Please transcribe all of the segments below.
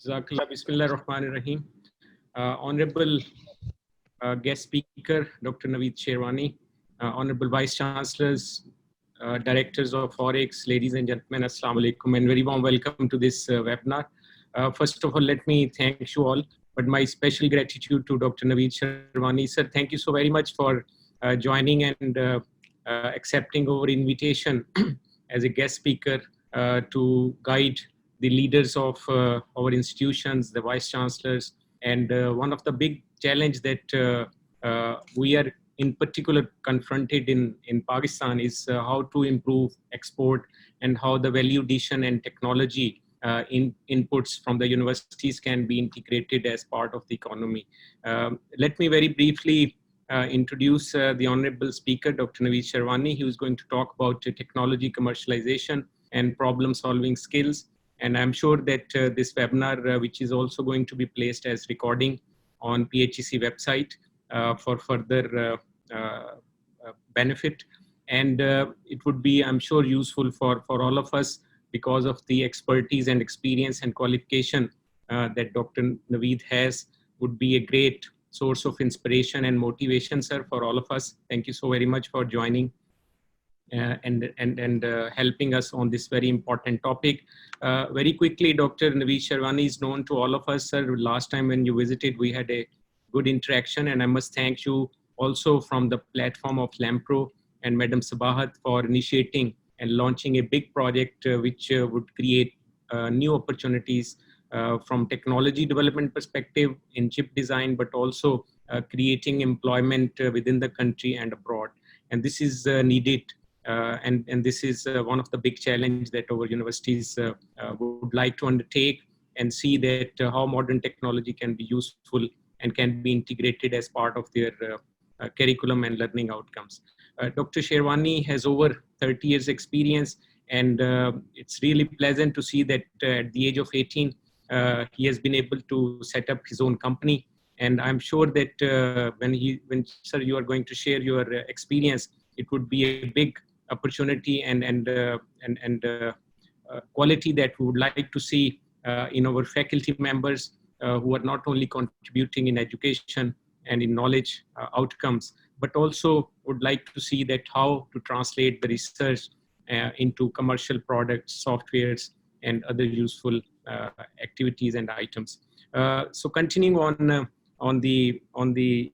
Jazakallah, Bismillah Rahman Rahim. Honorable guest speaker, Dr. Naveed Sherwani, Honorable Vice Chancellors, Directors of ORIC, ladies and gentlemen, Assalamu alaikum, and very warm welcome to this webinar. First of all, let me thank you all, but my special gratitude to Dr. Naveed Sherwani. Sir, thank you so very much for joining and accepting our invitation as a guest speaker to guide the leaders of our institutions, the Vice Chancellors, and one of the big challenge that we are in particular confronted in Pakistan is how to improve export and how the value addition and technology inputs from the universities can be integrated as part of the economy. Let me very briefly introduce the Honorable Speaker, Dr. Naveed Sherwani, who is going to talk about technology commercialization and problem-solving skills. And I'm sure that this webinar, which is also going to be placed as recording on PHEC website for further benefit. And it would be, I'm sure, useful for all of us because of the expertise and experience and qualification that Dr. Naveed has, would be a great source of inspiration and motivation, sir, for all of us. Thank you so very much for joining and helping us on this very important topic. Very quickly, Dr. Naveed Sherwani is known to all of us, sir. Last time when you visited, we had a good interaction, and I must thank you also from the platform of LAMPRO and Madam Sabahat for initiating and launching a big project which would create new opportunities from technology development perspective in chip design, but also creating employment within the country and abroad. And this is needed. And this is one of the big challenges that our universities would like to undertake and see that how modern technology can be useful and can be integrated as part of their curriculum and learning outcomes. Dr. Sherwani has over 30 years experience, and it's really pleasant to see that at the age of 18, he has been able to set up his own company. And I'm sure that when sir, you are going to share your experience, it would be a big opportunity and quality that we would like to see in our faculty members who are not only contributing in education and in knowledge outcomes, but also would like to see that how to translate the research into commercial products, softwares, and other useful activities and items. So continuing on the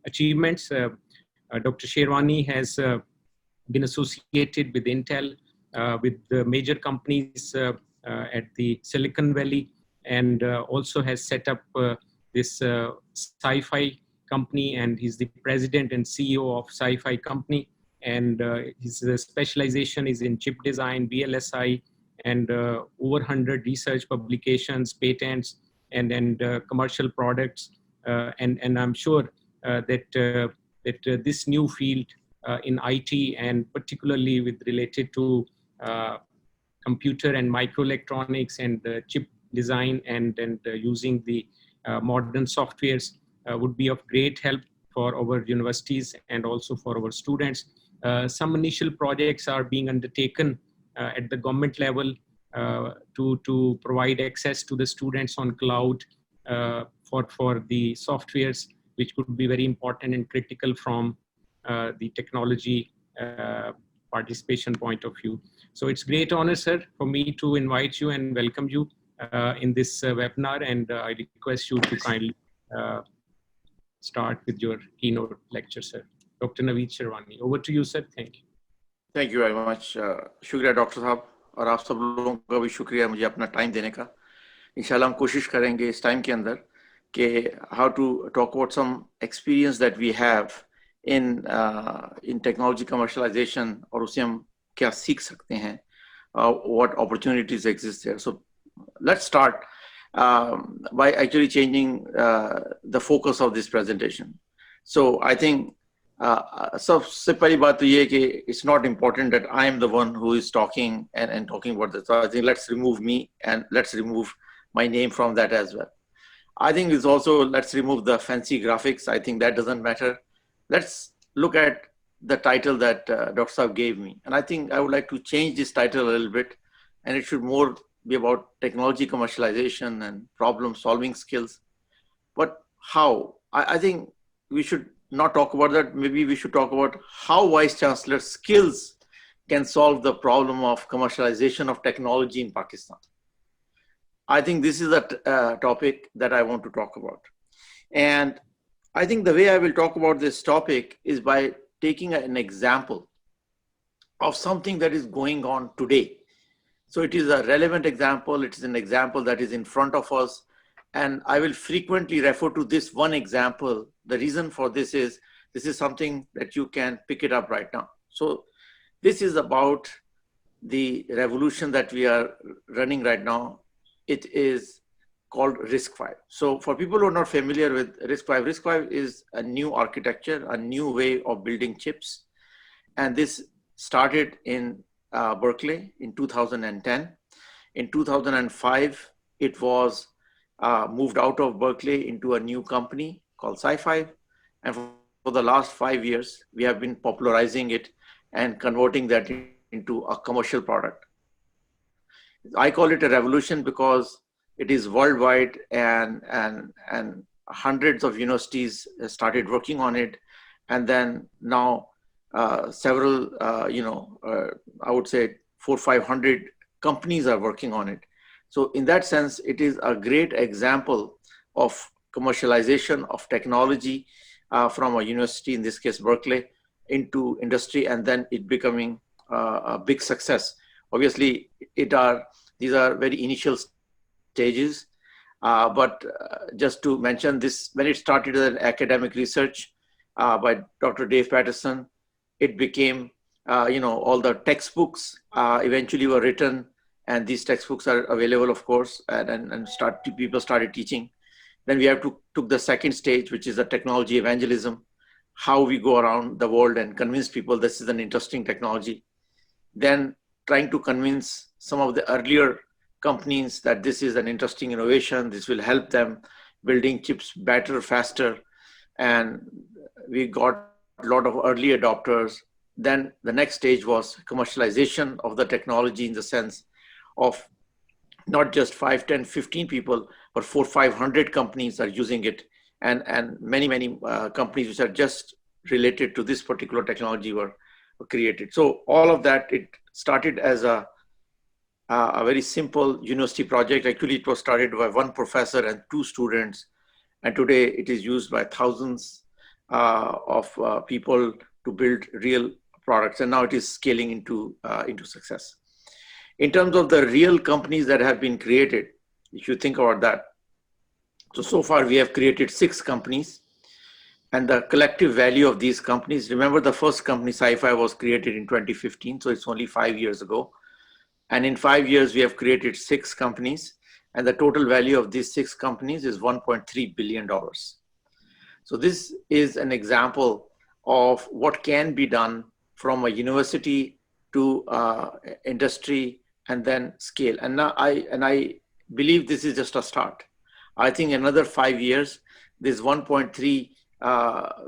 achievements, Dr. Sherwani has been associated with Intel, with the major companies at the Silicon Valley, and also has set up this SiFive company, and he's the president and CEO of SiFive company. And his specialization is in chip design, VLSI, and over 100 research publications, patents, and commercial products. And I'm sure that this new field in IT, and particularly with related to computer and microelectronics and chip design and using the modern softwares would be of great help for our universities and also for our students. Some initial projects are being undertaken at the government level to provide access to the students on cloud for the softwares, which could be very important and critical from the technology participation point of view. So it's great honor, sir, for me to invite you and welcome you in this webinar, and I request you to kindly start with your keynote lecture, sir. Dr. Naveed Sherwani, over to you, sir. Thank you. Thank you very much. शुक्रिया doctor साहब, और आप सब लोगों का भी शुक्रिया मुझे अपना टाइम देने का. इंशाल्लाह हम कोशिश करेंगे इस टाइम के अंदर कि how to talk about some experience that we have in technology commercialization, और उससे हम क्या सीख सकते हैं, what opportunities exist there. So let's start by actually changing the focus of this presentation. So I think सबसे पहली बात तो ये है कि it's not important that I am the one who is talking and talking about this. So I think let's remove me and let's remove my name from that as well. I think it's also, let's remove the fancy graphics. I think that doesn't matter. Let's look at the title that Dr. Saab gave me. And I think I would like to change this title a little bit, and it should more be about technology commercialization and problem solving skills. But how? I think we should not talk about that. Maybe we should talk about how Vice Chancellor skills can solve the problem of commercialization of technology in Pakistan. I think this is a topic that I want to talk about. And I think the way I will talk about this topic is by taking an example of something that is going on today. So it is a relevant example. It is an example that is in front of us. And I will frequently refer to this one example. The reason for this is something that you can pick it up right now. So this is about the revolution that we are running right now. It is called RISC-V. So for people who are not familiar with RISC-V, RISC-V is a new architecture, a new way of building chips. And this started in Berkeley in 2010. In 2005, it was moved out of Berkeley into a new company called SiFive. And for the last 5 years, we have been popularizing it and converting that into a commercial product. I call it a revolution because it is worldwide, and hundreds of universities started working on it. And then now several, I would say 400 or 500 companies are working on it. So in that sense, it is a great example of commercialization of technology from a university, in this case, Berkeley, into industry, and then it becoming a big success. Obviously, these are very initial stages, but just to mention this, when it started as an academic research by Dr. Dave Patterson, it became, all the textbooks eventually were written, and these textbooks are available, of course, and people started teaching. Then we took the second stage, which is the technology evangelism, how we go around the world and convince people this is an interesting technology. Then trying to convince some of the earlier companies that this is an interesting innovation, this will help them building chips better, faster. And we got a lot of early adopters. Then the next stage was commercialization of the technology, in the sense of not just 5, 10, 15 people, but 400 or 500 companies are using it. And many companies which are just related to this particular technology were created. So all of that, it started as a very simple university project. Actually, it was started by one professor and 2 students. And today it is used by thousands of people to build real products. And now it is scaling into success. In terms of the real companies that have been created, if you think about that, so far we have created 6 companies, and the collective value of these companies, remember the first company, SiFive, was created in 2015, so it's only 5 years ago. And in 5 years, we have created 6 companies, and the total value of these 6 companies is $1.3 billion. So this is an example of what can be done from a university to industry and then scale. And now I believe this is just a start. I think another 5 years, this 1.3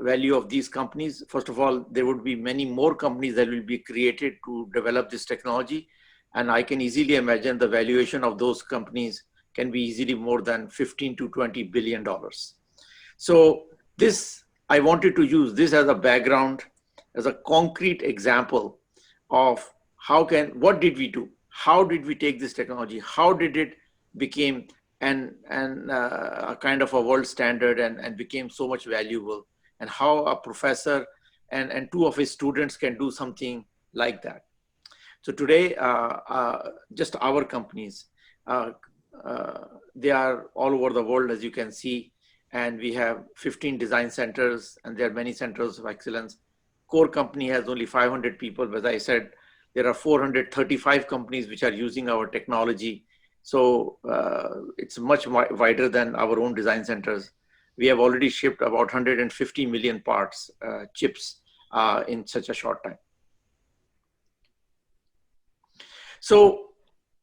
value of these companies, first of all, there would be many more companies that will be created to develop this technology. And I can easily imagine the valuation of those companies can be easily more than $15 to $20 billion. So this, I wanted to use this as a background, as a concrete example of what did we do? How did we take this technology? How did it became a kind of a world standard and became so much valuable, and how a professor and 2 of his students can do something like that. So today, just our companies, they are all over the world, as you can see, and we have 15 design centers, and there are many centers of excellence. Core company has only 500 people, but as I said, there are 435 companies which are using our technology. So it's much wider than our own design centers. We have already shipped about 150 million parts, chips, in such a short time. So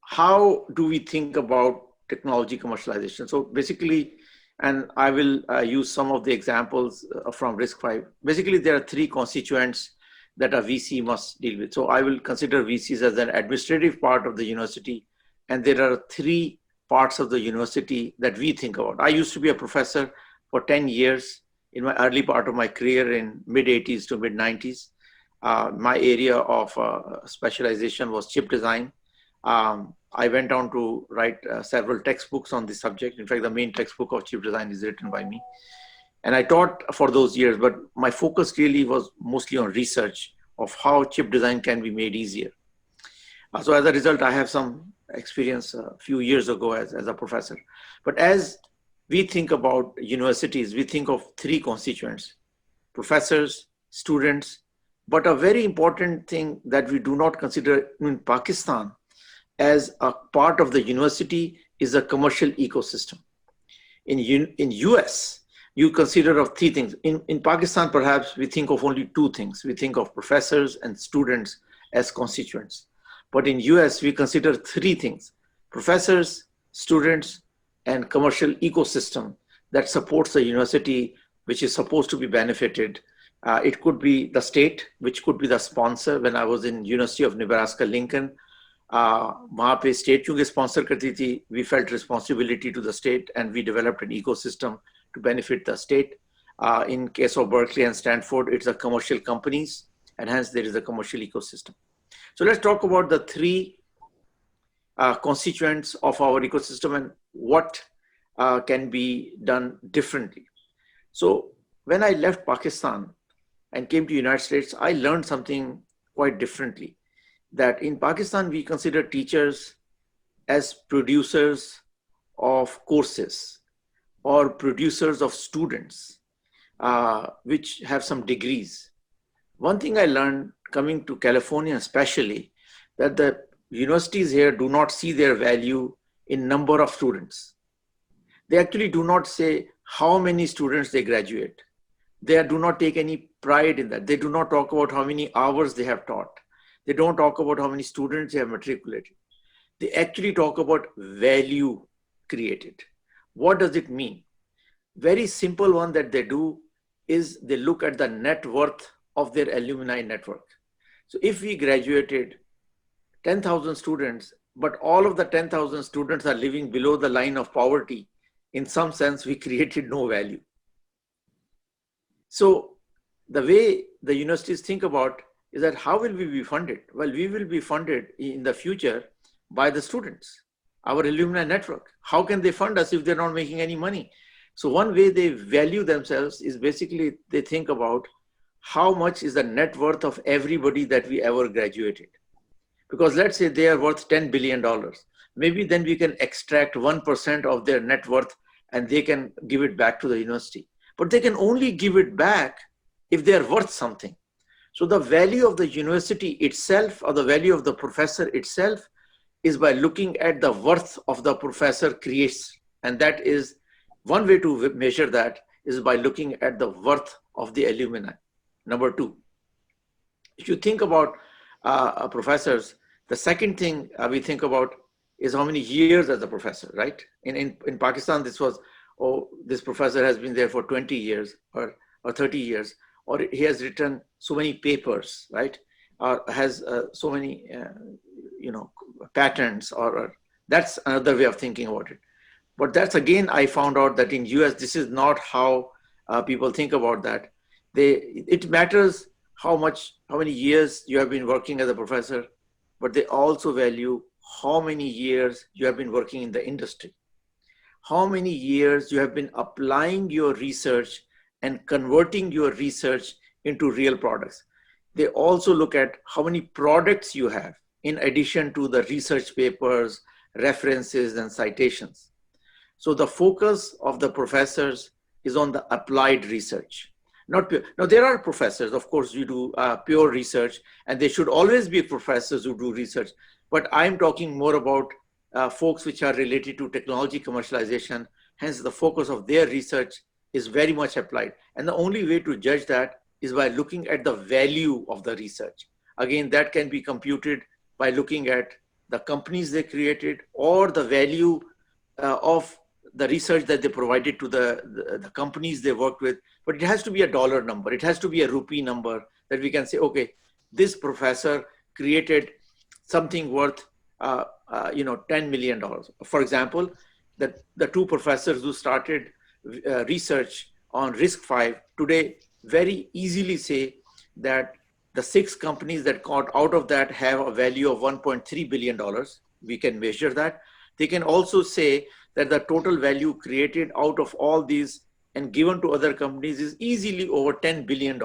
how do we think about technology commercialization? So basically, and I will use some of the examples from RISC-V. Basically, there are 3 constituents that a VC must deal with. So I will consider VCs as an administrative part of the university, and there are three parts of the university that we think about. I used to be a professor for 10 years in my early part of my career in mid-80s to mid-90s. My area of specialization was chip design. I went on to write several textbooks on this subject. In fact, the main textbook of chip design is written by me. And I taught for those years, but my focus really was mostly on research of how chip design can be made easier. So as a result, I have some experience a few years ago as a professor. But as we think about universities, we think of three constituents: professors, students, but a very important thing that we do not consider in Pakistan as a part of the university is a commercial ecosystem. In US, you consider of three things. In Pakistan, perhaps we think of only two things. We think of professors and students as constituents. But in US, we consider three things: professors, students, and commercial ecosystem that supports the university, which is supposed to be benefited. It could be the state, which could be the sponsor. When I was in University of Nebraska, Lincoln, वहाँ पे state क्योंकि sponsor करती थी, we felt responsibility to the state and we developed an ecosystem to benefit the state. In case of Berkeley and Stanford, it's the commercial companies, and hence there is a commercial ecosystem. So let's talk about the three constituents of our ecosystem and what can be done differently. So when I left Pakistan and came to the United States, I learned something quite differently. That in Pakistan, we consider teachers as producers of courses or producers of students, which have some degrees. One thing I learned coming to California especially, that the universities here do not see their value in number of students. They actually do not say how many students they graduate. They do not take any pride in that. They do not talk about how many hours they have taught. They don't talk about how many students they have matriculated. They actually talk about value created. What does it mean? Very simple one that they do is they look at the net worth of their alumni network. So if we graduated 10,000 students, but all of the 10,000 students are living below the line of poverty, in some sense, we created no value. So the way the universities think about is that how will we be funded? Well, we will be funded in the future by the students, our alumni network. How can they fund us if they're not making any money? So one way they value themselves is basically they think about how much is the net worth of everybody that we ever graduated. Because let's say they are worth $10 billion. Maybe then we can extract 1% of their net worth and they can give it back to the university. But they can only give it back if they are worth something. So the value of the university itself or the value of the professor itself is by looking at the worth of the professor creates. And that is one way to measure that is by looking at the worth of the alumni. Number two, if you think about professors, the second thing we think about is how many years as a professor, right? In Pakistan, this was, oh, this professor has been there for 20 years or 30 years, or he has written so many papers, right? Or has so many, patents, or that's another way of thinking about it. But that's again, I found out that in US, this is not how people think about that. It matters how many years you have been working as a professor, but they also value how many years you have been working in the industry, how many years you have been applying your research and converting your research into real products. They also look at how many products you have in addition to the research papers, references, and citations. So the focus of the professors is on the applied research. Not pure. Now, there are professors, of course, you do pure research, and there should always be professors who do research. But I'm talking more about folks which are related to technology commercialization. Hence, the focus of their research is very much applied. And the only way to judge that is by looking at the value of the research. Again, that can be computed by looking at the companies they created or the value of the research that they provided to the companies they worked with. But it has to be a dollar number. It has to be a rupee number that we can say, okay, this professor created something worth $10 million. For example, the two professors who started research on RISC-V today very easily say that the 6 companies that got out of that have a value of $1.3 billion. We can measure that. They can also say that the total value created out of all these and given to other companies is easily over $10 billion.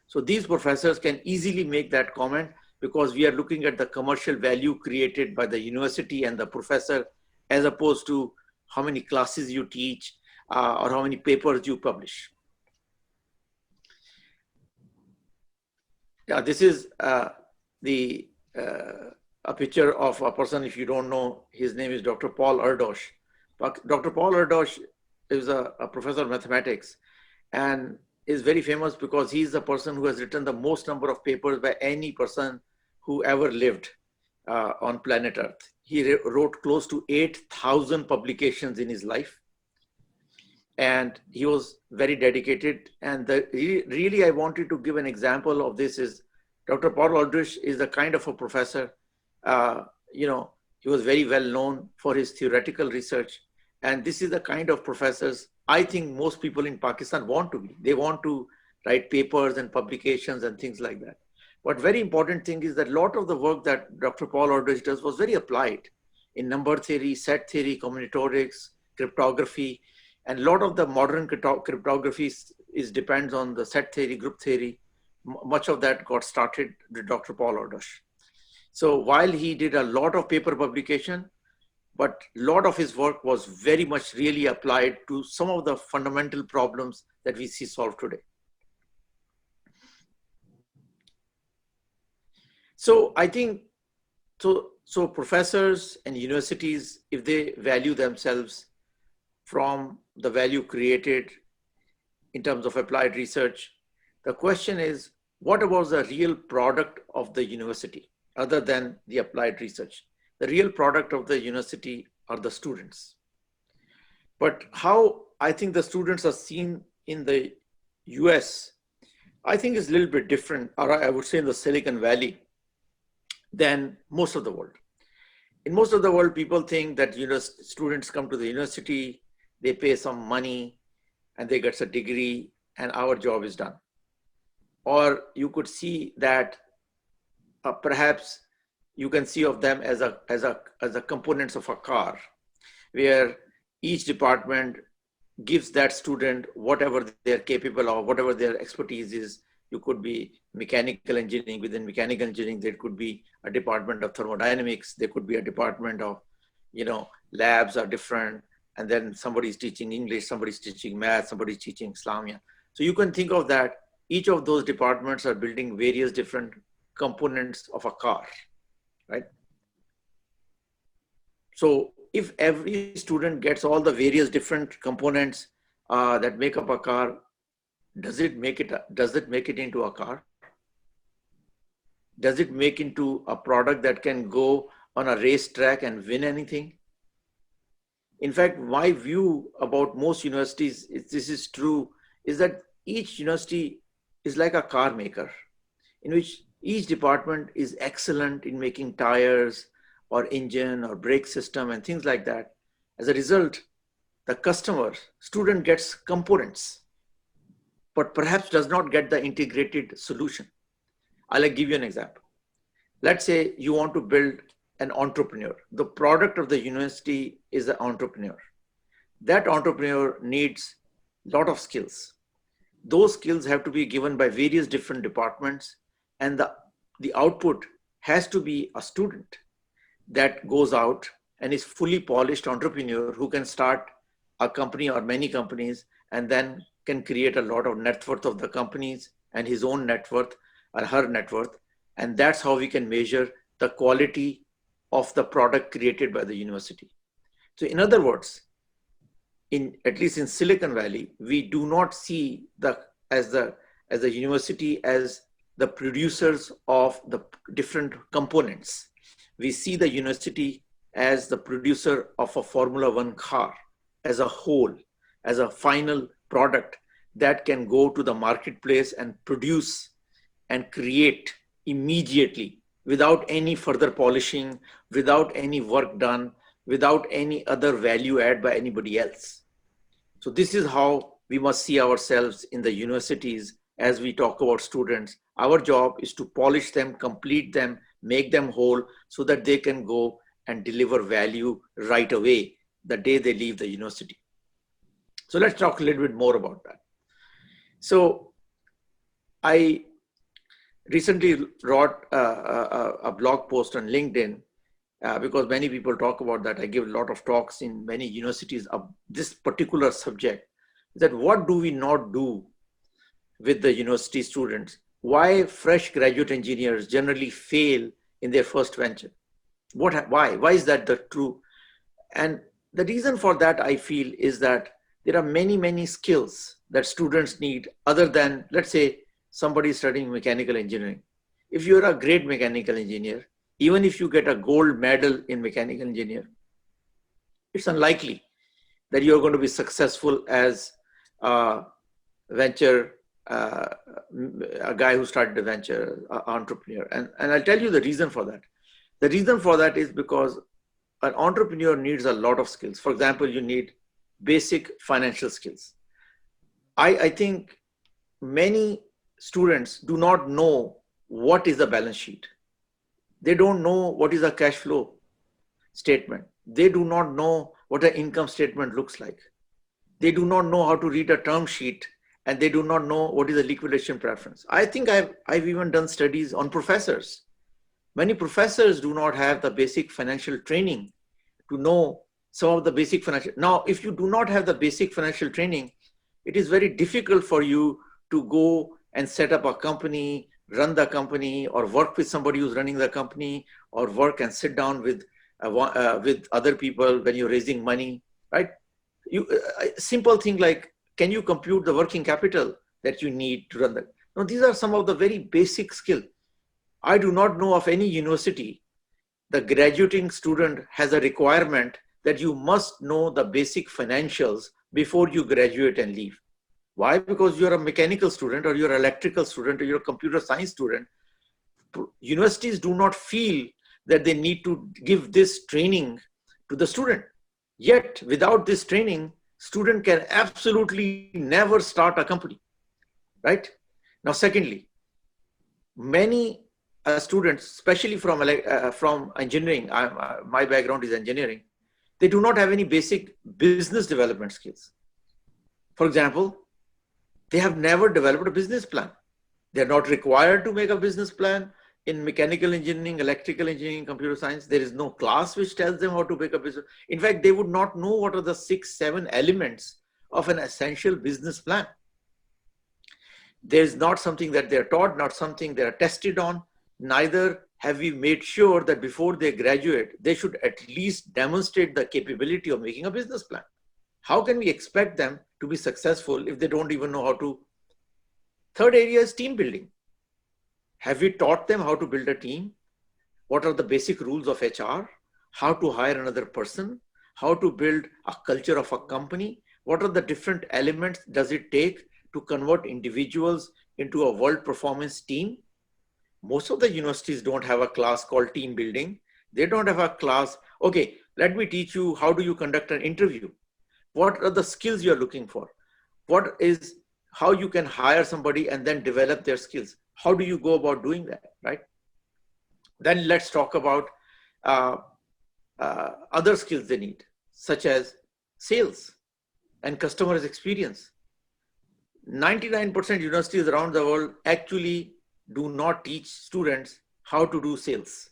So these professors can easily make that comment because we are looking at the commercial value created by the university and the professor as opposed to how many classes you teach or how many papers you publish. Yeah, this is a picture of a person. If you don't know, his name is Dr. Paul Erdos. Dr. Paul Erdos is a professor of mathematics and is very famous because he's the person who has written the most number of papers by any person who ever lived on planet Earth. He wrote close to 8,000 publications in his life. And he was very dedicated. And really, I wanted to give an example of this is Dr. Paul Aldrich is the kind of a professor, he was very well known for his theoretical research. And this is the kind of professors I think most people in Pakistan want to be. They want to write papers and publications and things like that. But very important thing is that a lot of the work that Dr. Paul Aldrich does was very applied in number theory, set theory, combinatorics, cryptography. And a lot of the modern cryptography depends on the set theory, group theory. Much of that got started with Dr. Paul Aldrich. So while he did a lot of paper publication, but a lot of his work was very much really applied to some of the fundamental problems that we see solved today. So I think, so professors and universities, if they value themselves from the value created in terms of applied research, the question is, what about the real product of the university other than the applied research? The real product of the university are the students. But how I think the students are seen in the US, I think is a little bit different, or I would say in the Silicon Valley, than most of the world. In most of the world, people think that students come to the university, they pay some money, and they get a degree, and our job is done. Or you could see that perhaps you can see of them as a components of a car, where each department gives that student whatever they're capable of, whatever their expertise is. You could be mechanical engineering. Within mechanical engineering, there could be a department of thermodynamics. There could be a department of, labs are different. And then somebody's teaching English, somebody's teaching math, somebody's teaching Islamia. So you can think of that. Each of those departments are building various different components of a car, right? So if every student gets all the various different components that make up a car, does it make it into a car? Does it make into a product that can go on a racetrack and win anything? In fact, my view about most universities, if this is true, is that each university is like a car maker, in which each department is excellent in making tires or engine or brake system and things like that. As a result, the student gets components, but perhaps does not get the integrated solution. I'll give you an example. Let's say you want to build an entrepreneur. The product of the university is the entrepreneur. That entrepreneur needs a lot of skills. Those skills have to be given by various different departments, and the output has to be a student that goes out and is fully polished entrepreneur who can start a company or many companies and then can create a lot of net worth of the companies and his own net worth or her net worth. And that's how we can measure the quality of the product created by the university. So in other words, at least in Silicon Valley, we do not see as the university as the producers of the different components. We see the university as the producer of a Formula One car as a whole, as a final product that can go to the marketplace and produce and create immediately without any further polishing, without any work done, without any other value add by anybody else. So this is how we must see ourselves in the universities as we talk about students. Our job is to polish them, complete them, make them whole so that they can go and deliver value right away the day they leave the university. So let's talk a little bit more about that. So I recently wrote a blog post on LinkedIn because many people talk about that. I give a lot of talks in many universities of this particular subject, that what do we not do with the university students? Why fresh graduate engineers generally fail in their first venture? Why is that the true? And the reason for that, I feel, is that there are many skills that students need other than, let's say, somebody studying mechanical engineering. If you're a great mechanical engineer, even if you get a gold medal in mechanical engineer, it's unlikely that you're going to be successful as a venture, a guy who started a venture, entrepreneur. And I'll tell you the reason for that. The reason for that is because an entrepreneur needs a lot of skills. For example, you need basic financial skills. I think many students do not know what is a balance sheet. They don't know what is a cash flow statement. They do not know what an income statement looks like. They do not know how to read a term sheet, and they do not know what is a liquidation preference. I think I've even done studies on professors. Many professors do not have the basic financial training to know some of the basic financial. Now, if you do not have the basic financial training, it is very difficult for you to go and set up a company, run the company, or work with somebody who's running the company, or work and sit down with other people when you're raising money, right? Simple thing like, can you compute the working capital that you need to run that? Now, these are some of the very basic skills. I do not know of any university, the graduating student has a requirement that you must know the basic financials before you graduate and leave. Why? Because you're a mechanical student, or you're an electrical student, or you're a computer science student. Universities do not feel that they need to give this training to the student. Yet, without this training, student can absolutely never start a company, right? Now, secondly, many students, especially from engineering, my background is engineering, they do not have any basic business development skills. For example, they have never developed a business plan. They're not required to make a business plan. In mechanical engineering, electrical engineering, computer science, there is no class which tells them how to make a business. In fact, they would not know what are the 6-7 elements of an essential business plan. There's not something that they're taught, not something they're tested on. Neither have we made sure that before they graduate, they should at least demonstrate the capability of making a business plan. How can we expect them to be successful if they don't even know how to? Third area is team building. Have we taught them how to build a team? What are the basic rules of HR? How to hire another person? How to build a culture of a company? What are the different elements does it take to convert individuals into a world performance team? Most of the universities don't have a class called team building. They don't have a class, okay, let me teach you how do you conduct an interview. What are the skills you're looking for? What is how you can hire somebody and then develop their skills? How do you go about doing that, right? Then let's talk about other skills they need, such as sales and customer experience. 99% universities around the world actually do not teach students how to do sales.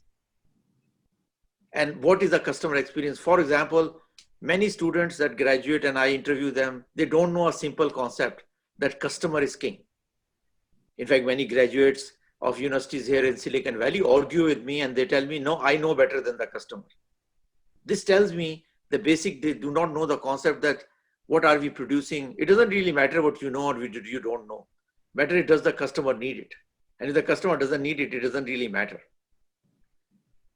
And what is the customer experience? For example, many students that graduate and I interview them, they don't know a simple concept that customer is king. In fact, many graduates of universities here in Silicon Valley argue with me and they tell me, no, I know better than the customer. This tells me the basic, they do not know the concept that what are we producing? It doesn't really matter what you know or you don't know. Better it does the customer need it. And if the customer doesn't need it, it doesn't really matter.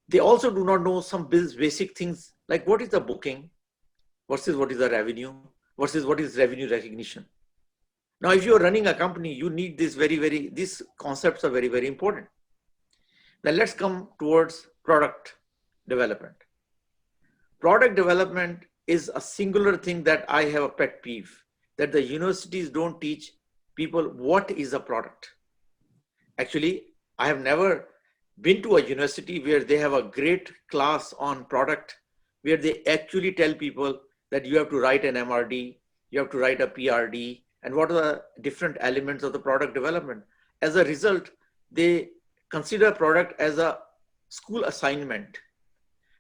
They also do not know some basic things like what is the booking versus what is the revenue versus what is revenue recognition. Now, if you're running a company, you need this these concepts are very, very important. Then let's come towards product development. Product development is a singular thing that I have a pet peeve, that the universities don't teach people what is a product. Actually, I have never been to a university where they have a great class on product, where they actually tell people that you have to write an MRD, you have to write a PRD, and what are the different elements of the product development. As a result, they consider product as a school assignment,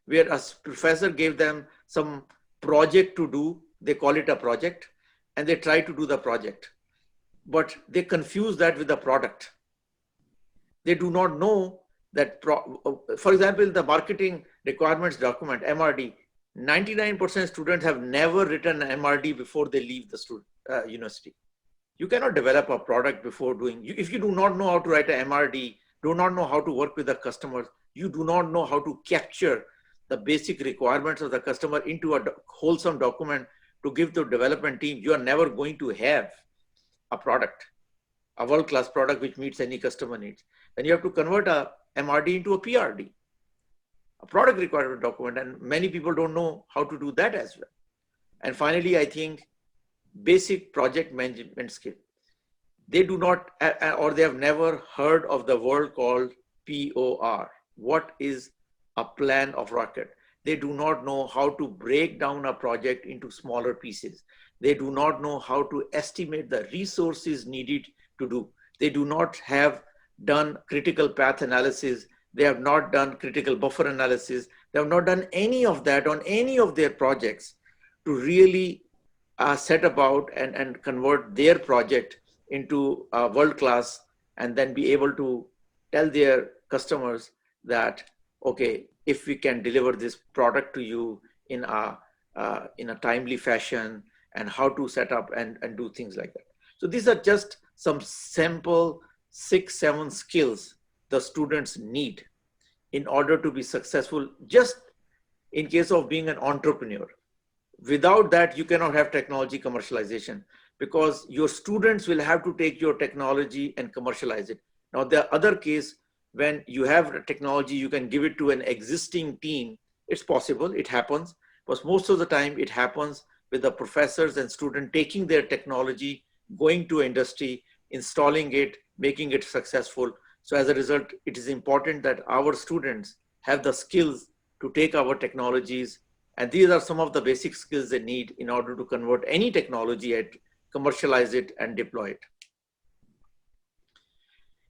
where a professor gave them some project to do, they call it a project, and they try to do the project. But they confuse that with the product. They do not know that, for example, the marketing requirements document, MRD, 99% students have never written an MRD before they leave the university. You cannot develop a product before doing, if you do not know how to write an MRD, do not know how to work with the customers, you do not know how to capture the basic requirements of the customer into a wholesome document to give to development team, you are never going to have a product, a world-class product which meets any customer needs. Then you have to convert a MRD into a PRD, a product requirement document, and many people don't know how to do that as well. And finally, I think basic project management skill. They do not, or they have never heard of the word called POR. What is a plan of rocket? They do not know how to break down a project into smaller pieces. They do not know how to estimate the resources needed to do. They do not have done critical path analysis. They have not done critical buffer analysis. They have not done any of that on any of their projects to really set about and convert their project into world-class, and then be able to tell their customers that, okay, if we can deliver this product to you in a timely fashion, and how to set up and do things like that. So these are just some sample 6-7 skills the students need in order to be successful, just in case of being an entrepreneur. Without that, you cannot have technology commercialization, because your students will have to take your technology and commercialize it. Now, the other case, when you have technology, you can give it to an existing team. It's possible, it happens, but most of the time it happens with the professors and students taking their technology, going to industry, installing it, making it successful. So as a result, it is important that our students have the skills to take our technologies, and these are some of the basic skills they need in order to convert any technology and commercialize it and deploy it.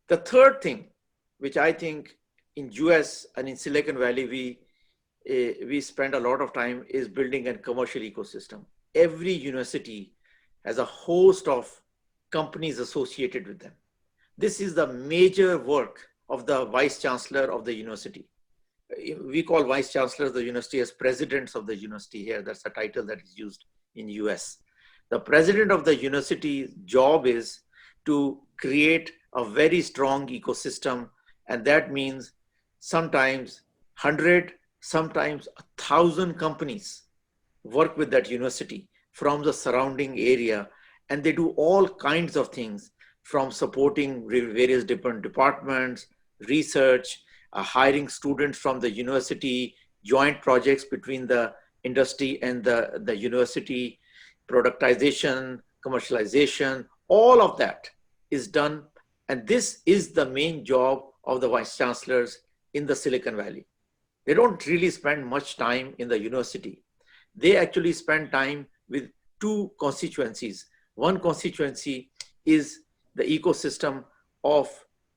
The third thing, which I think in US and in Silicon Valley, we spend a lot of time, is building a commercial ecosystem. Every university has a host of companies associated with them. This is the major work of the Vice Chancellor of the university. We call Vice Chancellors of the university as presidents of the university here. That's a title that is used in US. The president of the university's job is to create a very strong ecosystem, and that means sometimes 100, sometimes 1,000 companies work with that university from the surrounding area, and they do all kinds of things, from supporting various different departments, research, hiring students from the university, joint projects between the industry and the university, productization, commercialization, all of that is done. And this is the main job of the Vice Chancellors in the Silicon Valley. They don't really spend much time in the university. They actually spend time with two constituencies. One constituency is the ecosystem of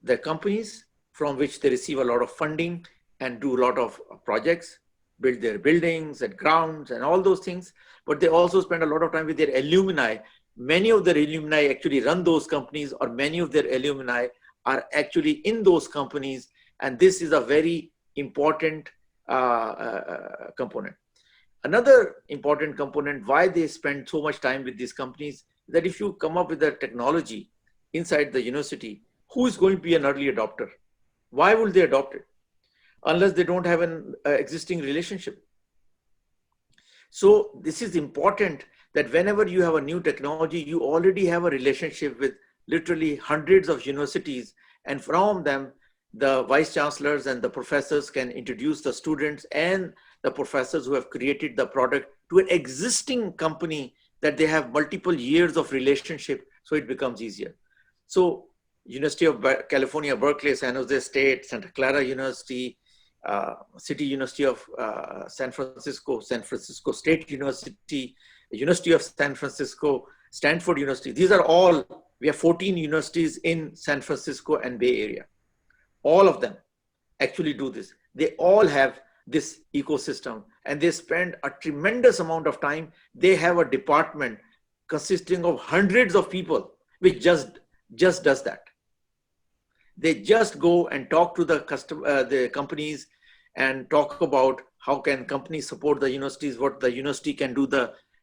the companies from which they receive a lot of funding and do a lot of projects, build their buildings and grounds and all those things. But they also spend a lot of time with their alumni. Many of their alumni actually run those companies, or many of their alumni are actually in those companies. And this is a very important component. Another important component why they spend so much time with these companies, that if you come up with a technology inside the university, who is going to be an early adopter? Why will they adopt it? Unless they don't have an existing relationship. So this is important, that whenever you have a new technology, you already have a relationship with literally hundreds of universities, and from them, the vice chancellors and the professors can introduce the students and the professors who have created the product to an existing company that they have multiple years of relationship, so it becomes easier. So University of California, Berkeley, San Jose State, Santa Clara University, City University of San Francisco State University, University of San Francisco, Stanford University. These are all, we have 14 universities in San Francisco and Bay Area. All of them actually do this. They all have this ecosystem and they spend a tremendous amount of time. They have a department consisting of hundreds of people which just does that. They just go and talk to the companies and talk about how can companies support the universities, what the university can do,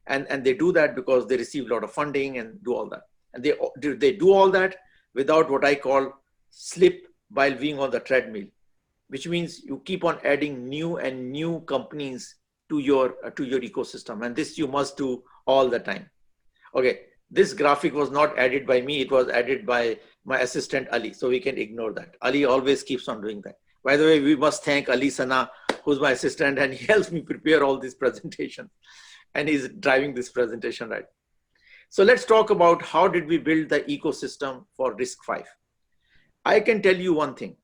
and they do that because they receive a lot of funding and do all that. And they do all that without what I call slip while being on the treadmill, which means you keep on adding new and new companies to your ecosystem. And this you must do all the time. Okay, this graphic was not added by me, it was added by my assistant Ali, so we can ignore that. Ali always keeps on doing that. By the way, we must thank Ali Sana, who's my assistant, and he helps me prepare all these presentations, and he's driving this presentation right. So let's talk about how did we build the ecosystem for RISC-V. I can tell you one thing,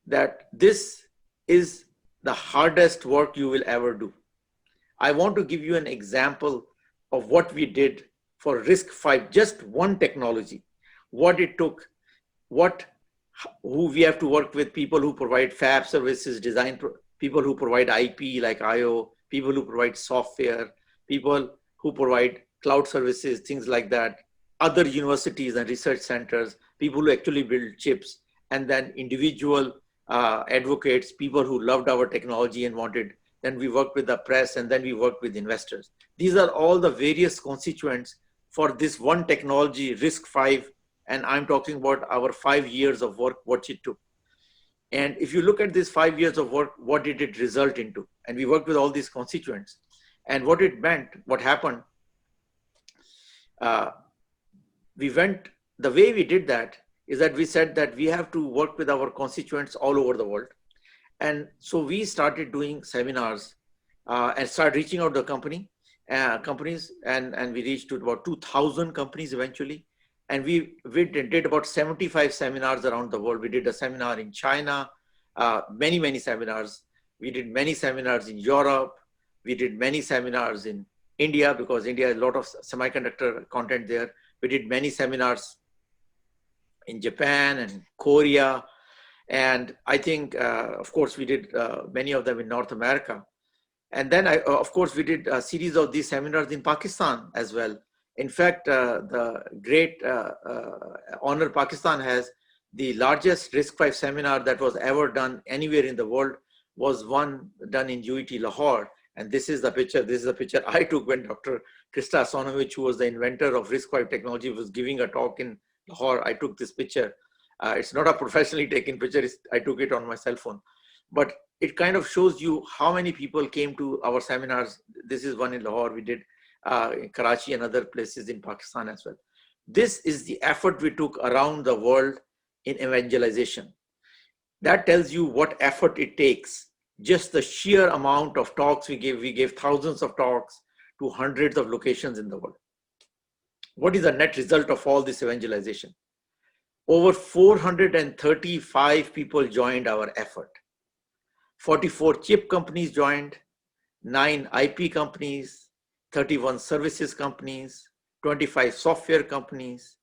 that this is the hardest work you will ever do. I want to give you an example of what we did for RISC-V, just one technology, what it took, who we have to work with, people who provide fab services, people who provide IP like IO, people who provide software, people who provide cloud services, things like that, other universities and research centers, people who actually build chips, and then individual advocates, people who loved our technology and wanted, then we worked with the press, and then we worked with investors. These are all the various constituents for this one technology, RISC-V, and I'm talking about our 5 years of work, what it took. And if you look at this 5 years of work, what did it result into? And we worked with all these constituents. And what it meant, what happened, the way we did that is that we said that we have to work with our constituents all over the world. And so we started doing seminars and started reaching out to companies, and we reached to about 2,000 companies eventually. And we did about 75 seminars around the world. We did a seminar in China, many seminars. We did many seminars in Europe. We did many seminars in India, because India has a lot of semiconductor content there. We did many seminars in Japan and Korea. And I think, of course, we did many of them in North America. And then, of course, we did a series of these seminars in Pakistan as well. In fact, the great honor Pakistan has, the largest RISC-V seminar that was ever done anywhere in the world was one done in UET Lahore. And this is the picture. This is the picture I took when Dr. Krista Sonovich, who was the inventor of RISC-V technology, was giving a talk in Lahore. I took this picture. It's not a professionally taken picture. I took it on my cell phone. But it kind of shows you how many people came to our seminars. This is one in Lahore. We did in Karachi and other places in Pakistan as well. This is the effort we took around the world in evangelization. That tells you what effort it takes. Just the sheer amount of talks we gave thousands of talks to hundreds of locations in the world. What is the net result of all this evangelization? Over 435 people joined our effort. 44 chip companies joined, 9 IP companies, 31 services companies, 25 software companies,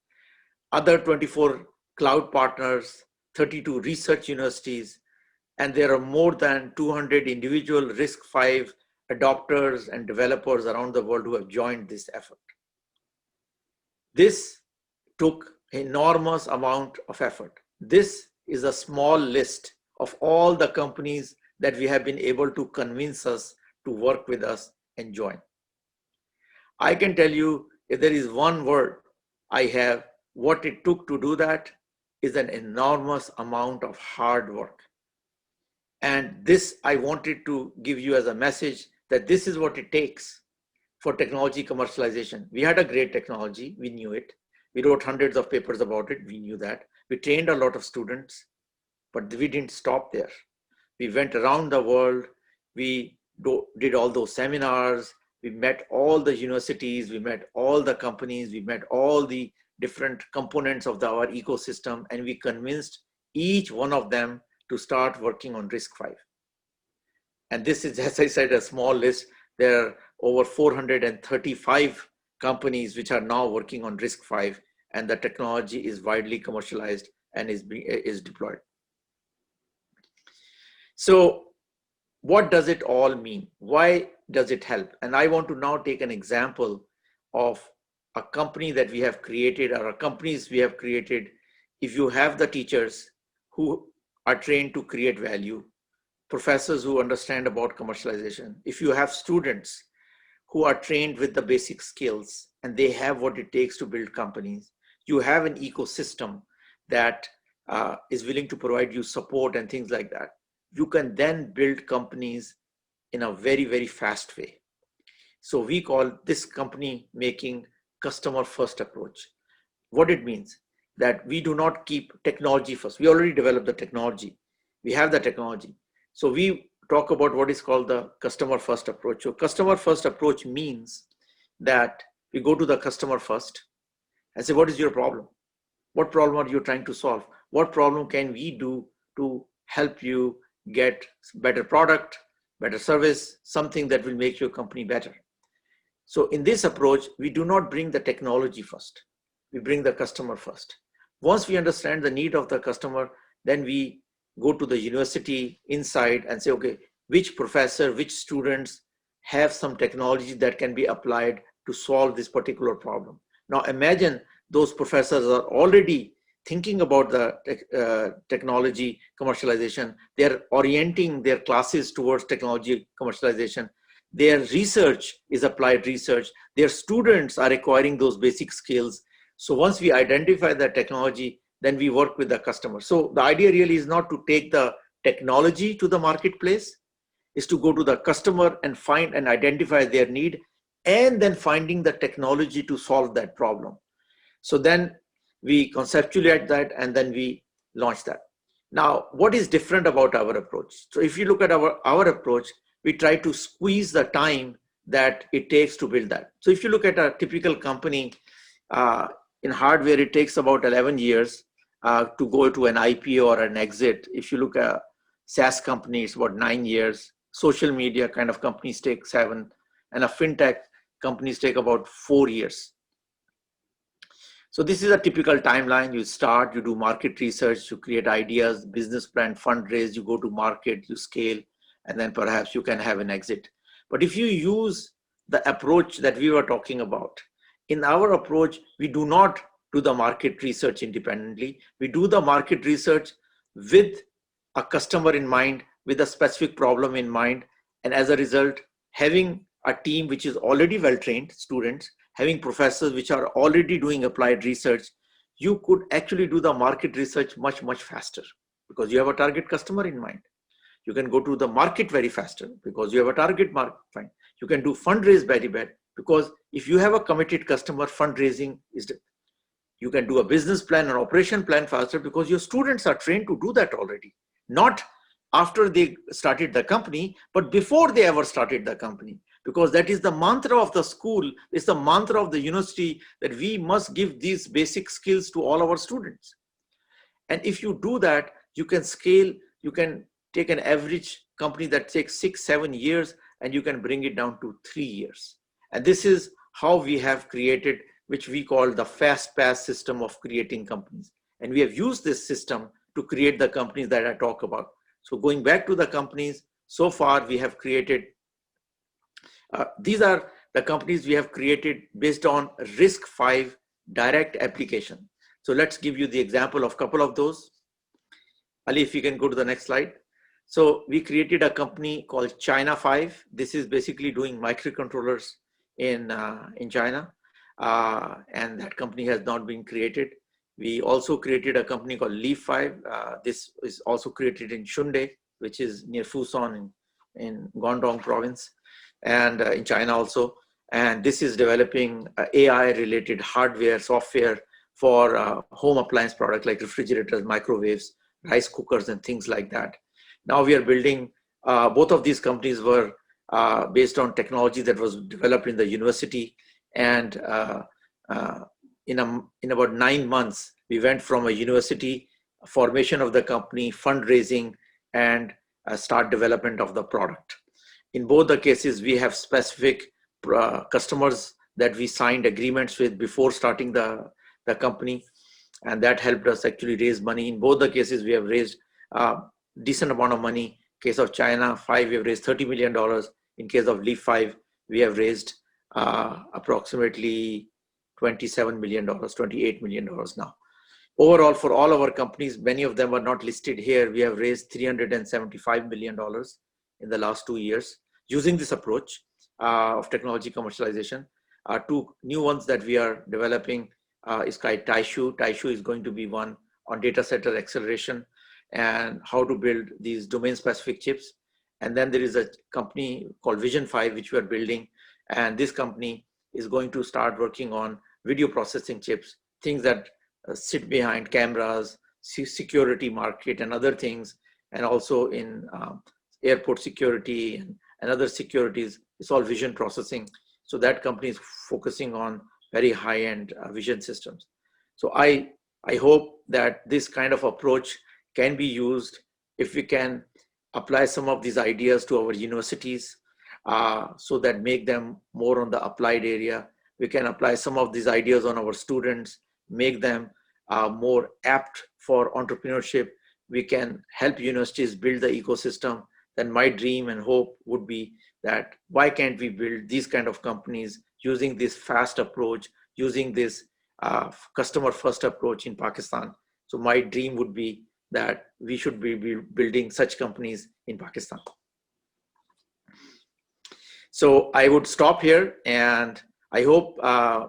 other 24 cloud partners, 32 research universities, and there are more than 200 individual RISC-V adopters and developers around the world who have joined this effort. This took enormous amount of effort. This is a small list of all the companies that we have been able to convince us to work with us and join. I can tell you, if there is one word I have, what it took to do that is an enormous amount of hard work. And this I wanted to give you as a message, that this is what it takes for technology commercialization. We had a great technology, we knew it. We wrote hundreds of papers about it, we knew that. We trained a lot of students. But we didn't stop there. We went around the world. We did all those seminars. We met all the universities. We met all the companies. We met all the different components of our ecosystem. And we convinced each one of them to start working on RISC-V. And this is, as I said, a small list. There are over 435 companies which are now working on RISC-V, and the technology is widely commercialized and is deployed. So what does it all mean? Why does it help? And I want to now take an example of a company that we have created, or companies we have created. If you have the teachers who are trained to create value, professors who understand about commercialization, if you have students who are trained with the basic skills and they have what it takes to build companies, you have an ecosystem that is willing to provide you support and things like that. You can then build companies in a very, very fast way. So we call this company making customer first approach. What it means that we do not keep technology first. We already developed the technology. We have the technology. So we talk about what is called the customer first approach. So customer first approach means that we go to the customer first and say, what is your problem? What problem are you trying to solve? What problem can we do to help you get better product, better service, something that will make your company better? So in this approach, we do not bring the technology first. We bring the customer first. Once we understand the need of the customer, then we go to the university inside and say, okay, which professor, which students have some technology that can be applied to solve this particular problem. Now imagine those professors are already thinking about the technology commercialization. They're orienting their classes towards technology commercialization. Their research is applied research. Their students are acquiring those basic skills. So once we identify the technology, then we work with the customer. So the idea really is not to take the technology to the marketplace, is to go to the customer and find and identify their need, and then finding the technology to solve that problem. So then we conceptualize that and then we launch that. Now, what is different about our approach? So if you look at our approach, we try to squeeze the time that it takes to build that. So if you look at a typical company in hardware, it takes about 11 years to go to an IPO or an exit. If you look at SaaS companies, about 9 years. Social media kind of companies take 7, and a fintech companies take about 4 years. So this is a typical timeline. You start, you do market research, you create ideas, business plan, fundraise, you go to market, you scale, and then perhaps you can have an exit. But if you use the approach that we were talking about, in our approach, we do not do the market research independently. We do the market research with a customer in mind, with a specific problem in mind. And as a result, having a team which is already well-trained, students, having professors which are already doing applied research, you could actually do the market research much, much faster because you have a target customer in mind. You can go to the market very faster because you have a target market. You can do fundraise very bad because if you have a committed customer, fundraising is. You can do a business plan and operation plan faster because your students are trained to do that already. Not after they started the company, but before they ever started the company. Because that is the mantra of the school, it's the mantra of the university that we must give these basic skills to all our students. And if you do that, you can scale, you can take an average company that takes 6-7 years and you can bring it down to 3 years. And this is how we have created, which we call the fast pass system of creating companies. And we have used this system to create the companies that I talk about. So going back to the companies, so far we have created, these are the companies we have created based on RISC-V direct application. So let's give you the example of a couple of those. Ali, if you can go to the next slide. So we created a company called China 5. This is basically doing microcontrollers in China. And that company has not been created. We also created a company called Leaf5. This is also created in Shunde, which is near Fusan in Guangdong province, and in China also. And this is developing AI related hardware, software for home appliance products like refrigerators, microwaves, rice cookers and things like that. Now we are building, both of these companies were based on technology that was developed in the university. And in about 9 months, we went from a university formation of the company, fundraising, and start development of the product. In both the cases, we have specific customers that we signed agreements with before starting the company, and that helped us actually raise money. In both the cases, we have raised a decent amount of money. Case of China 5, we have raised $30 million. In case of Leaf 5, we have raised approximately $27 million, $28 million now. Overall, for all our companies, many of them are not listed here, we have raised $375 million in the last 2 years using this approach of technology commercialization. Two new ones that we are developing is called Taishu. Taishu is going to be one on data center acceleration and how to build these domain-specific chips. And then there is a company called Vision 5, which we are building. And this company is going to start working on video processing chips, things that sit behind cameras, security market and other things, and also in airport security and other securities. It's all vision processing. So that company is focusing on very high-end vision systems. So I hope that this kind of approach can be used if we can apply some of these ideas to our universities, so that make them more on the applied area. We can apply some of these ideas on our students, make them more apt for entrepreneurship. We can help universities build the ecosystem. Then my dream and hope would be that why can't we build these kind of companies using this fast approach, using this customer first approach in Pakistan. So my dream would be that we should be building such companies in Pakistan. So I would stop here, and I hope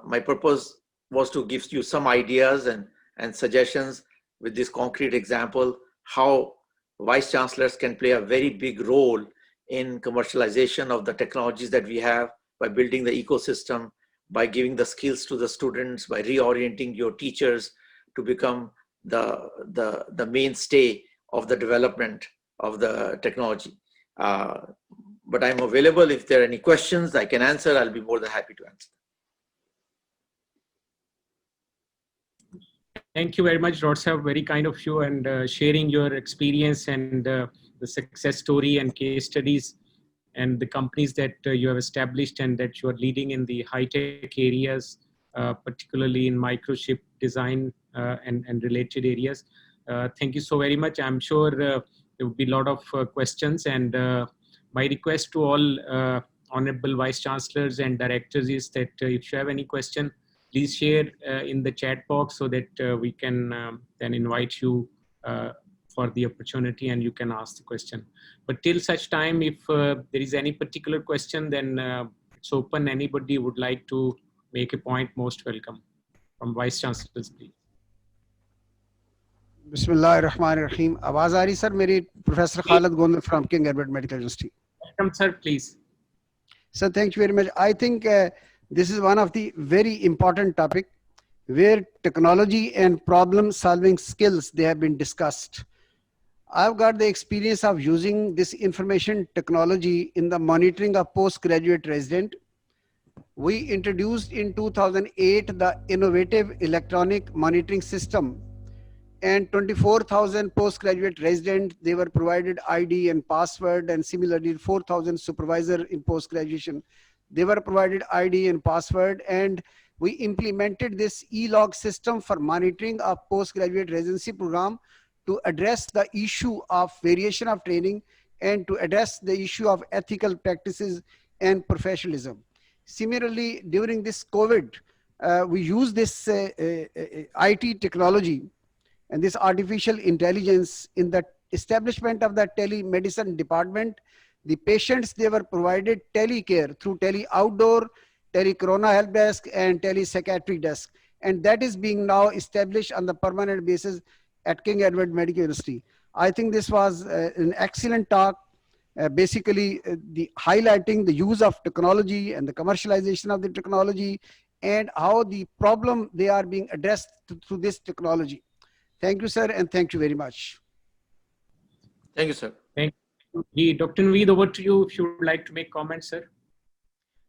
my purpose was to give you some ideas and suggestions with this concrete example, how vice chancellors can play a very big role in commercialization of the technologies that we have by building the ecosystem, by giving the skills to the students, by reorienting your teachers to become the mainstay of the development of the technology. But I'm available if there are any questions I can answer. I'll be more than happy to answer. Thank you very much, Dr. Very kind of you, and sharing your experience and the success story and case studies and the companies that you have established and that you are leading in the high-tech areas, particularly in microchip design and related areas. Thank you so very much. I'm sure there will be a lot of questions, and my request to all honorable vice chancellors and directors is that if you have any question, please share in the chat box so that we can then invite you for the opportunity and you can ask the question. But till such time, if there is any particular question, then it's open. Anybody would like to make a point, most welcome. From vice chancellors, please. Bismillahirrahmanirrahim. Awaz aa rahi sir? Meri Professor Khalid Gondal from King Edward Medical University. Welcome, sir, please. Sir, thank you very much. I think this is one of the very important topic where technology and problem solving skills, they have been discussed. I've got the experience of using this information technology in the monitoring of postgraduate resident. We introduced in 2008 the innovative electronic monitoring system, and 24,000 postgraduate residents, they were provided ID and password, and similarly 4,000 supervisor in post-graduation, they were provided ID and password, and we implemented this e-log system for monitoring of postgraduate residency program to address the issue of variation of training and to address the issue of ethical practices and professionalism. Similarly, during this COVID, we use this IT technology and this artificial intelligence in the establishment of the telemedicine department. The patients, they were provided telecare through tele-outdoor, tele-corona help desk and tele-psychiatric desk. And that is being now established on the permanent basis at King Edward Medical University. I think this was an excellent talk, basically the highlighting the use of technology and the commercialization of the technology and how the problem they are being addressed through this technology. Thank you, sir, and thank you very much. Thank you, sir. Thank you. Dr. Naveed, over to you if you would like to make comments, sir.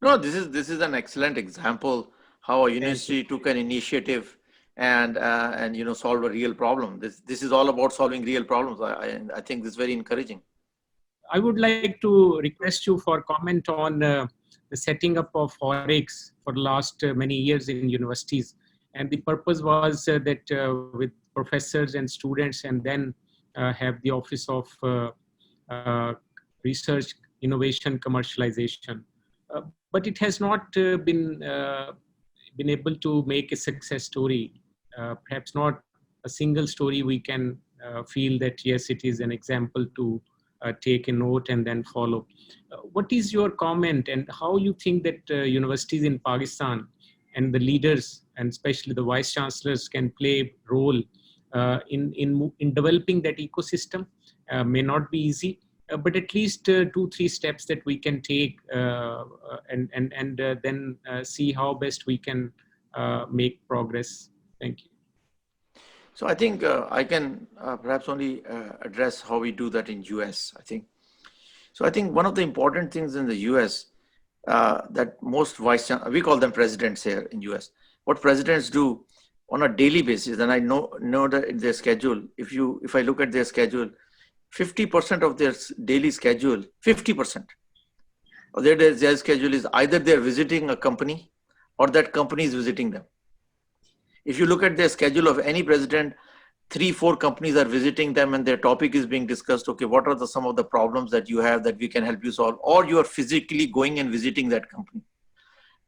No, this is an excellent example how a university took an initiative and solve a real problem. This is all about solving real problems. I think this is very encouraging. I would like to request you for comment on the setting up of ORICs for the last many years in universities. And the purpose was that with professors and students, and then have the Office of Research, Innovation, Commercialization. But it has not been able to make a success story. Perhaps not a single story we can feel that, yes, it is an example to take a note and then follow. What is your comment, and how you think that universities in Pakistan and the leaders, and especially the vice chancellors, can play a role in developing that ecosystem? May not be easy, but at least 2-3 steps that we can take and then see how best we can make progress. Thank you. So I think I can perhaps only address how we do that in US, I think. So I think one of the important things in the US that most we call them presidents here in US. What presidents do on a daily basis, and I know that their schedule, if I look at their schedule, 50% of their daily schedule, 50% of their schedule is either they're visiting a company or that company is visiting them. If you look at their schedule of any president, 3-4 companies are visiting them and their topic is being discussed. Okay, what are some of the problems that you have that we can help you solve? Or you are physically going and visiting that company.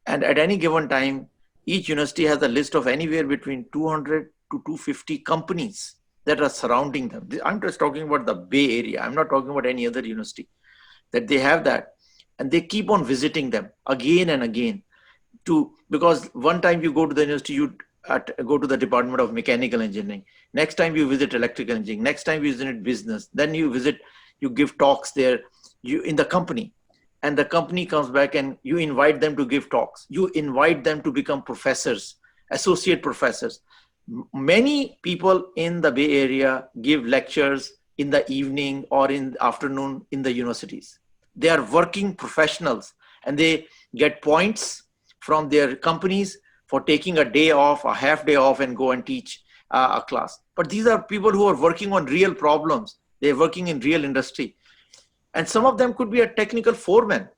And at any given time, each university has a list of anywhere between 200 to 250 companies that are surrounding them. I'm just talking about the Bay Area. I'm not talking about any other university. That they have that. And they keep on visiting them again and again. Because one time you go to the university, you go to the Department of Mechanical Engineering. Next time you visit electrical engineering. Next time you visit business. Then you give talks there in the company. And the company comes back and you invite them to give talks. You invite them to become professors, associate professors. Many people in the Bay Area give lectures in the evening or in the afternoon in the universities. They are working professionals and they get points from their companies for taking a day off, a half day off, and go and teach a class. But these are people who are working on real problems. They're working in real industry. And some of them could be a technical foreman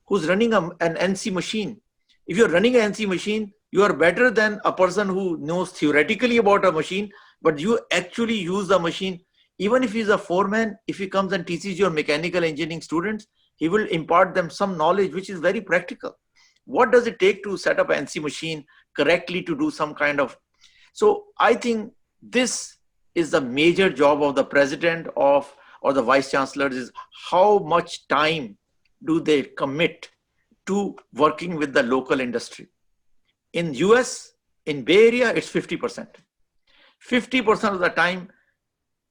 who's running an NC machine. If you're running an NC machine, you are better than a person who knows theoretically about a machine, but you actually use the machine. Even if he's a foreman, if he comes and teaches your mechanical engineering students, he will impart them some knowledge, which is very practical. What does it take to set up an NC machine correctly to do some kind of... So I think this is the major job of the president or the vice chancellors, is how much time do they commit to working with the local industry. In US, in Bay Area, it's 50%. 50% of the time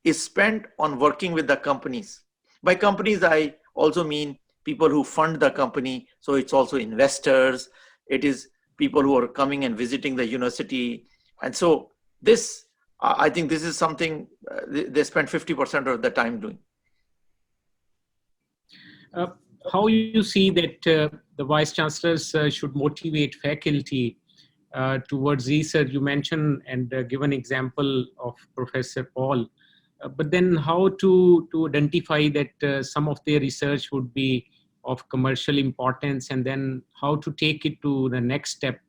is spent on working with the companies. By companies, I also mean people who fund the company. So it's also investors. It is people who are coming and visiting the university. And so this, I think this is something they spend 50% of the time doing. How you see that the vice chancellors should motivate faculty towards research? You mentioned and give an example of Professor Paul, but then how to identify that some of their research would be of commercial importance, and then how to take it to the next step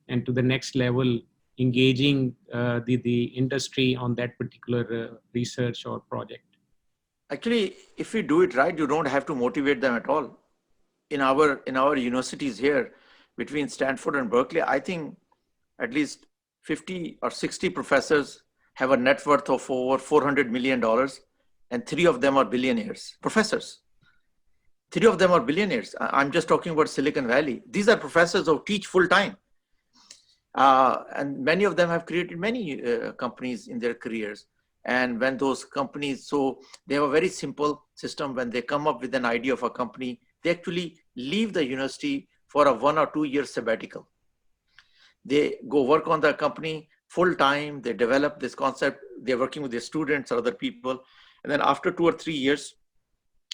and to the next level, engaging the industry on that particular research or project? Actually, if we do it right, you don't have to motivate them at all. In our universities here, between Stanford and Berkeley, I think at least 50 or 60 professors have a net worth of over $400 million, and 3 of them are billionaires, professors. 3 of them are billionaires. I'm just talking about Silicon Valley. These are professors who teach full time. And many of them have created many companies in their careers. And when those companies, so they have a very simple system. When they come up with an idea of a company, they actually leave the university for a 1 or 2 year sabbatical. They go work on the company full time. They develop this concept. They're working with their students or other people. And then after 2 or 3 years,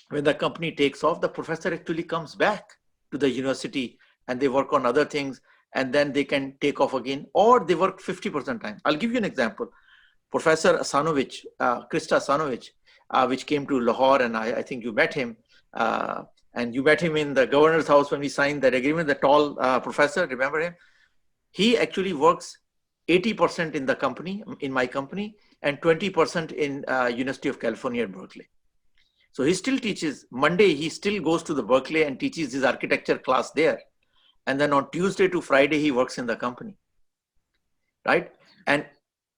when the company takes off, the professor actually comes back to the university and they work on other things, and then they can take off again, or they work 50% time. I'll give you an example. Professor Asanovic, Krista Asanovic, which came to Lahore, and I think you met him, and you met him in the governor's house when we signed that agreement, the tall professor, remember him? He actually works 80% in the company, in my company, and 20% in University of California at Berkeley. So he still teaches. Monday, he still goes to the Berkeley and teaches his architecture class there. And then on Tuesday to Friday, he works in the company, right? And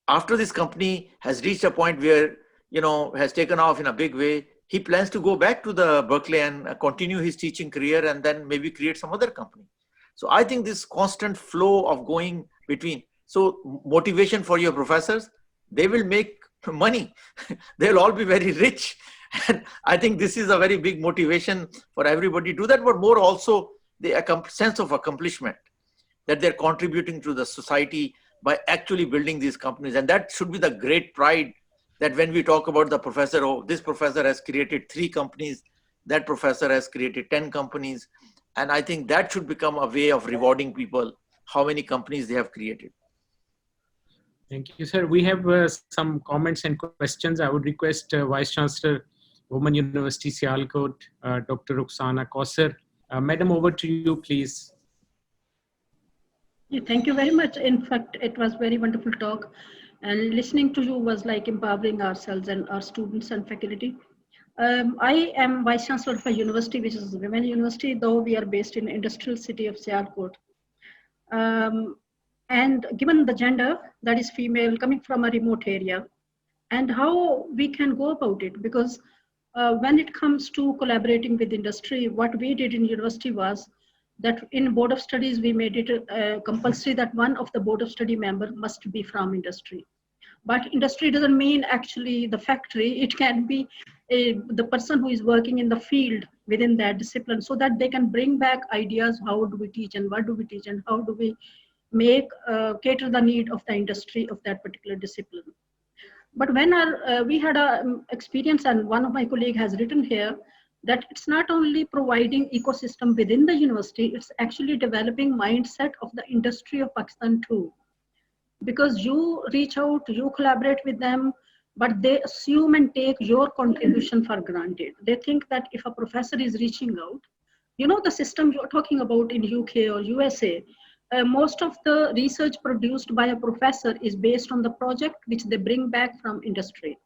after this company has reached a point where, you know, has taken off in a big way, he plans to go back to the Berkeley and continue his teaching career and then maybe create some other company. So I think this constant flow of going between, so motivation for your professors, they will make money. They'll all be very rich. And I think this is a very big motivation for everybody to do that, but more also the sense of accomplishment that they're contributing to the society by actually building these companies. And that should be the great pride, that when we talk about the professor, oh, this professor has created 3 companies, that professor has created 10 companies. And I think that should become a way of rewarding people, how many companies they have created. Thank you, sir. We have some comments and questions. I would request Vice Chancellor, Women University, Sialkot, Dr. Ruxana Kausar. Madam, over to you, please. Yeah, thank you very much. In fact, it was very wonderful talk, and listening to you was like empowering ourselves and our students and faculty. I am Vice Chancellor of a university, which is a women university, though we are based in industrial city of Sialkot. And given the gender, that is female, coming from a remote area, and how we can go about it, because when it comes to collaborating with industry, what we did in university was that in board of studies, we made it compulsory that one of the board of study member must be from industry. But industry doesn't mean actually the factory. It can be the person who is working in the field within that discipline, so that they can bring back ideas. How do we teach and what do we teach and how do we make cater the need of the industry of that particular discipline. But when we had a experience, and one of my colleagues has written here, that it's not only providing ecosystem within the university, it's actually developing mindset of the industry of Pakistan too. Because you reach out, you collaborate with them, but they assume and take your contribution for granted. They think that if a professor is reaching out, you know, the system you're talking about in UK or USA, most of the research produced by a professor is based on the project which they bring back from industry,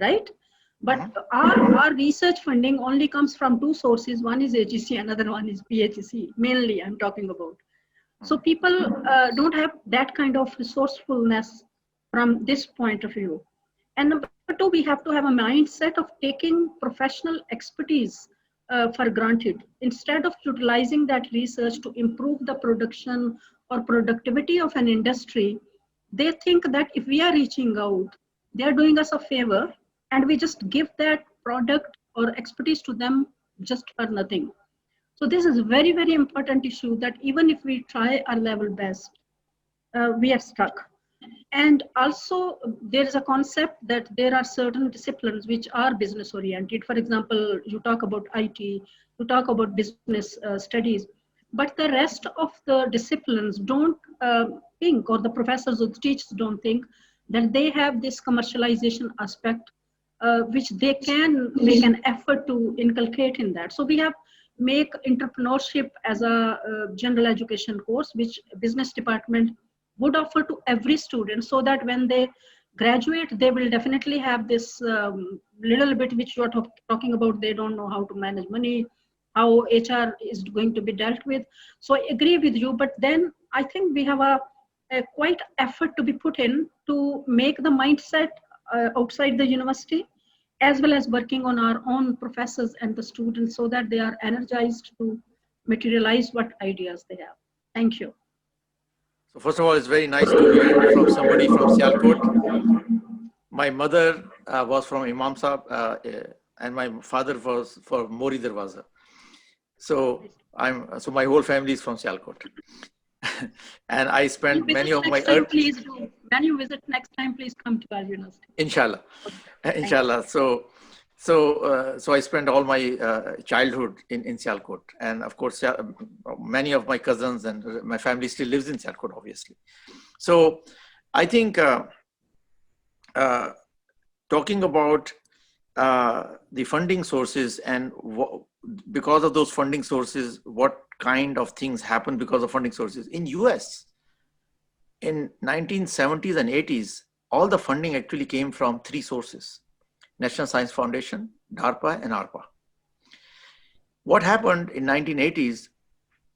right? But our research funding only comes from 2 sources. One is AGC, another one is PHEC, mainly I'm talking about. So people don't have that kind of resourcefulness from this point of view. And number 2, we have to have a mindset of taking professional expertise for granted. Instead of utilizing that research to improve the production or productivity of an industry, they think that if we are reaching out, they are doing us a favor, and we just give that product or expertise to them just for nothing. So this is a very, very important issue, that even if we try our level best, we are stuck. And also there is a concept that there are certain disciplines which are business oriented. For example, you talk about IT, you talk about business studies, but the rest of the disciplines don't think, or the professors or the teachers don't think, that they have this commercialization aspect, which they can make an effort to inculcate in that. So we have make entrepreneurship as a general education course, which business department would offer to every student, so that when they graduate, they will definitely have this little bit which you are talking about. They don't know how to manage money, how HR is going to be dealt with. So I agree with you, but then I think we have a quite effort to be put in to make the mindset outside the university, as well as working on our own professors and the students, so that they are energized to materialize what ideas they have. Thank you. So first of all, it's very nice to hear from somebody from Sialkot. My mother was from Imam Sahib, and my father was for Mori Darwaza. So my whole family is from Sialkot. And I spent many of my please do. when you visit next time, please come to our university. Inshallah. Okay. Inshallah. So I spent all my childhood in Sialkot, and of course, many of my cousins and my family still lives in Sialkot, obviously. So I think talking about the funding sources and because of those funding sources, what kind of things happen because of funding sources in US in 1970s and 80s, all the funding actually came from three sources: National Science Foundation, DARPA, and ARPA. What happened in 1980s,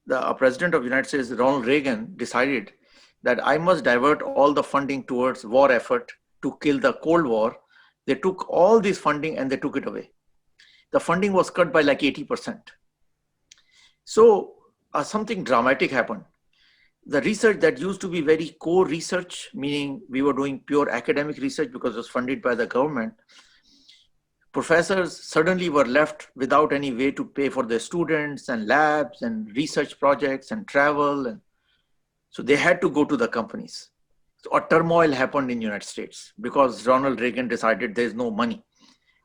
the President of the United States, Ronald Reagan, decided that I must divert all the funding towards war effort to kill the Cold War. They took all this funding and they took it away. The funding was cut by like 80%. So something dramatic happened. The research that used to be very core research, meaning we were doing pure academic research because it was funded by the government, professors suddenly were left without any way to pay for their students and labs and research projects and travel. And so they had to go to the companies. So a turmoil happened in the United States because Ronald Reagan decided there's no money.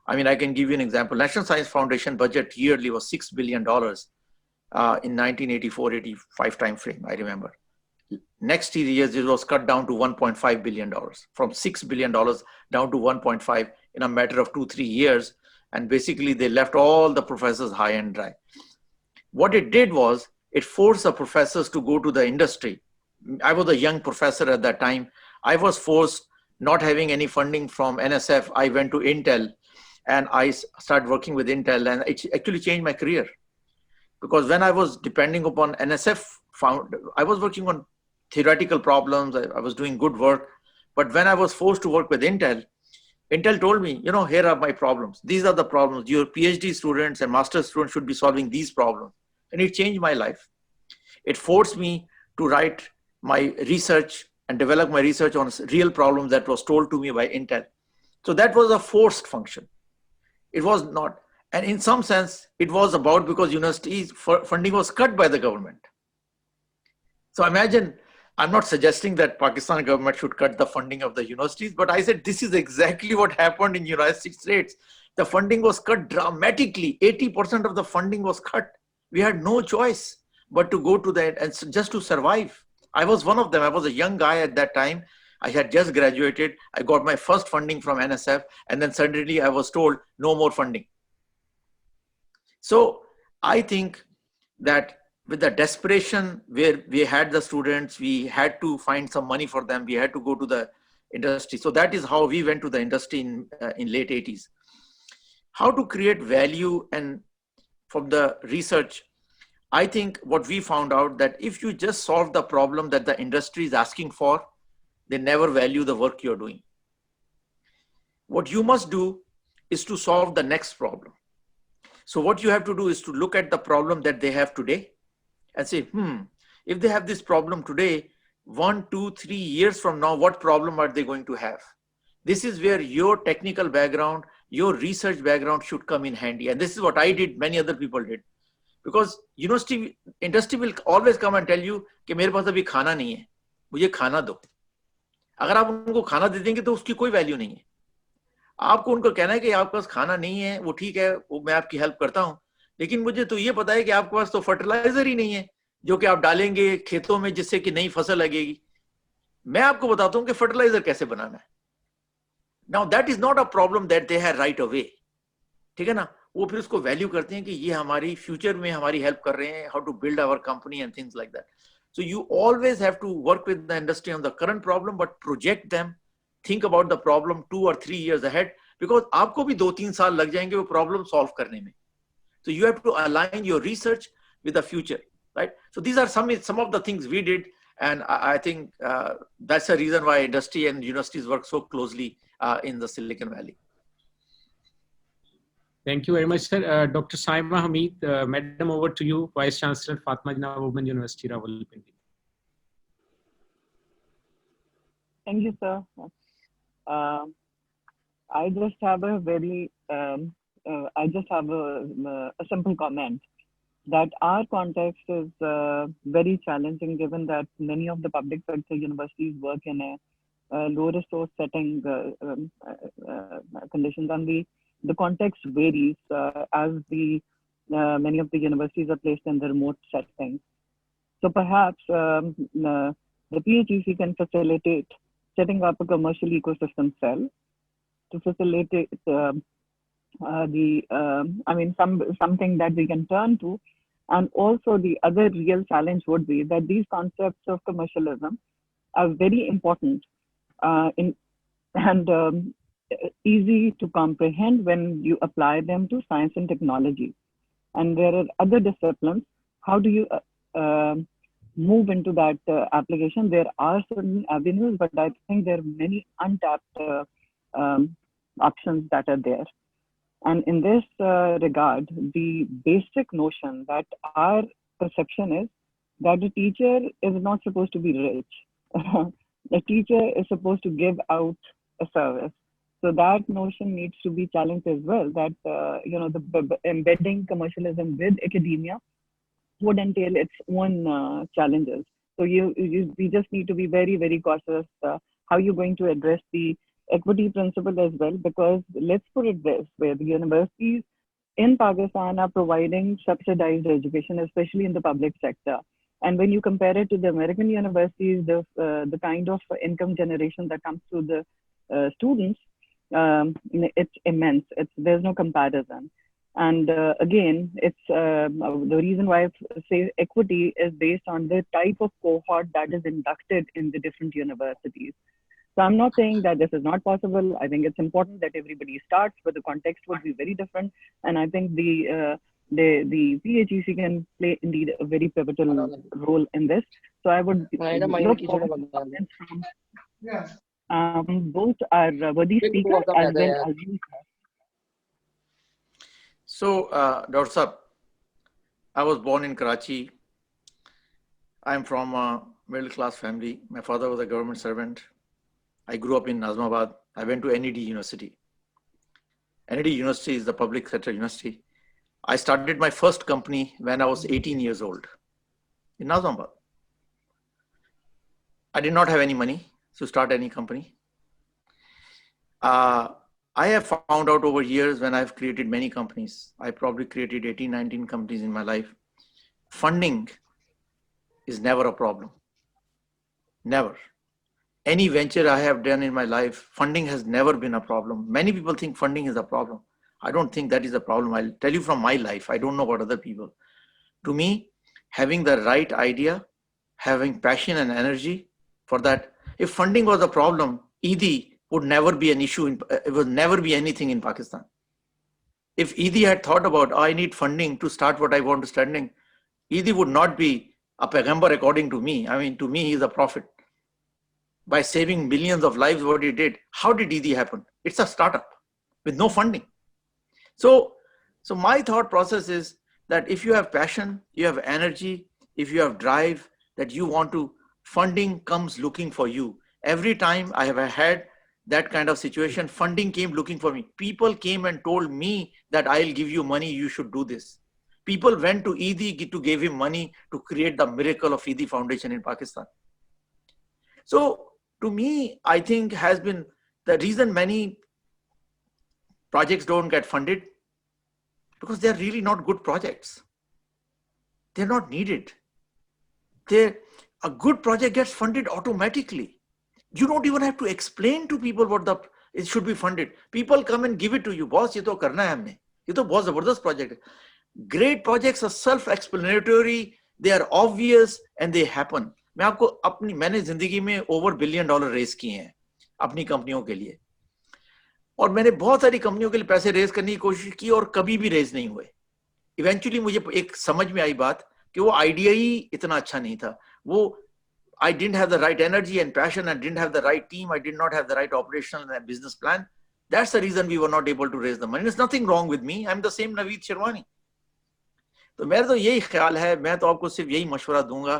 I mean, I can give you an example. National Science Foundation budget yearly was $6 billion in 1984-85 timeframe, I remember. Next years, it was cut down to $1.5 billion, from $6 billion down to 1.5 in a matter of 2-3 years. And basically they left all the professors high and dry. What it did was it forced the professors to go to the industry. I was a young professor at that time. I was forced, not having any funding from NSF, I went to Intel and I started working with Intel, and it actually changed my career. Because when I was depending upon NSF, I was working on theoretical problems, I was doing good work. But when I was forced to work with Intel, Intel told me, you know, here are my problems. These are the problems. Your PhD students and master's students should be solving these problems. And it changed my life. It forced me to write my research and develop my research on real problems that was told to me by Intel. So that was a forced function. It was not. And in some sense, it was about because universities funding was cut by the government. So imagine, I'm not suggesting that Pakistan government should cut the funding of the universities, but I said this is exactly what happened in United States. The funding was cut dramatically. 80% of the funding was cut. We had no choice but to go to that and just to survive. I was one of them. I was a young guy at that time. I had just graduated. I got my first funding from NSF, and then suddenly I was told no more funding. So I think that with the desperation where we had the students, we had to find some money for them. We had to go to the industry. So that is how we went to the industry in late 80s. How to create value, and from the research, I think what we found out that if you just solve the problem that the industry is asking for, they never value the work you're doing. What you must do is to solve the next problem. So what you have to do is to look at the problem that they have today and say, if they have this problem today, 1, 2, 3 years from now, what problem are they going to have? This is where your technical background, your research background should come in handy. And this is what I did, many other people did. Because industry will always come and tell you कि मेरे पास अभी खाना नहीं है, मुझे खाना दो. अगर आप उनको खाना दे देंगे तो उसकी कोई वैल्यू नहीं है. आपको उनको कहना है कि आपके पास खाना नहीं है, वो ठीक है, वो मैं आपकी हेल्प करता हूँ, लेकिन मुझे तो ये पता है कि आपके पास तो फर्टिलाइजर ही नहीं है जो कि आप डालेंगे खेतों में जिससे कि नई फसल लगेगी. मैं आपको बताता हूँ कि फर्टिलाइजर कैसे बनाना है. Now that is not a problem that they have right away. ठीक है ना? वो फिर उसको वैल्यू करते हैं कि ये हमारी फ्यूचर में हमारी हेल्प कर रहे हैं, how to build our company and things like that. So you always have to work with the industry on the current problem, but project them, think about the problem 2 or 3 years ahead, because आपको भी 2-3 साल लग जाएंगे वो problem solve करने में. So you have to align your research with the future, right? So these are some of the things we did, and I think that's the reason why industry and universities work so closely in the Silicon Valley. Thank you very much, sir. Dr. Saima Hamid, Madam, over to you, Vice Chancellor, Fatima Jinnah Women University, Rawalpindi. Thank you, sir. I just have a very, a simple comment that our context is very challenging, given that many of the public sector universities work in a low resource setting conditions, and the context varies as many of the universities are placed in the remote settings. So perhaps the PHEC can facilitate setting up a commercial ecosystem cell to facilitate something that we can turn to. And also the other real challenge would be that these concepts of commercialism are very important and easy to comprehend when you apply them to science and technology. And there are other disciplines. How do you move into that application? There are certain avenues, but I think there are many untapped options that are there. And in this regard, the basic notion that our perception is that a teacher is not supposed to be rich. A teacher is supposed to give out a service. So that notion needs to be challenged as well, that the embedding commercialism with academia would entail its own challenges. So we just need to be very, very cautious how you're going to address the equity principle as well, because let's put it this way, the universities in Pakistan are providing subsidized education, especially in the public sector. And when you compare it to the American universities, the kind of income generation that comes to the students, it's immense. There's no comparison. And again, it's the reason why I say equity is based on the type of cohort that is inducted in the different universities. So I'm not saying that this is not possible. I think it's important that everybody starts, but the context would be very different. And I think the PHEC can play indeed a very pivotal role in this. So I would look for comments from both our worthy speakers as well as you. So, Dr. Saab, I was born in Karachi. I'm from a middle-class family. My father was a government servant. I grew up in Nazmabad. I went to NED University. NED University is the public sector university. I started my first company when I was 18 years old in Nazmabad. I did not have any money to start any company. I have found out over years when I've created many companies, I probably created 18, 19 companies in my life. Funding is never a problem. Never. Any venture I have done in my life, funding has never been a problem. Many people think funding is a problem. I don't think that is a problem. I'll tell you from my life. I don't know about other people. To me, having the right idea, having passion and energy for that. If funding was a problem, ED would never be an issue. It would never be anything in Pakistan. If ED had thought about, I need funding to start what I want to start, ED would not be a Paigambar according to me. I mean, to me, he's a prophet. By saving millions of lives, what he did. How did ED happen? It's a startup with no funding. So my thought process is that if you have passion, you have energy, if you have drive, that you want to, funding comes looking for you. Every time I have had that kind of situation, funding came looking for me. People came and told me that I'll give you money, you should do this. People went to ED to give him money to create the miracle of ED Foundation in Pakistan. So to me, I think has been the reason many projects don't get funded, because they're really not good projects. They're not needed. A good project gets funded automatically. You don't even have to explain to people what it should be funded. People come and give it to you. Boss, ये तो करना है हमने. ये तो बहुत ज़बरदस्त project है. Great projects are self-explanatory, they are obvious and they happen. मैंने जिंदगी में over $1 billion रेस किए हैं अपनी कंपनियों के लिए, और मैंने बहुत सारी कंपनियों के लिए पैसे रेज करने की कोशिश की और कभी भी रेज नहीं हुए. इवेंचुअली मुझे एक समझ में आई बात कि वो आइडिया ही इतना अच्छा नहीं था. वो I didn't have the right energy and passion, and didn't have the right team. I did not have the right operational and business plan. That's the reason we were not able to raise the money. There's nothing wrong with me. I'm the same Naveed Sherwani. तो मेरा तो यही ख्याल है, मैं तो आपको सिर्फ यही मशवरा दूंगा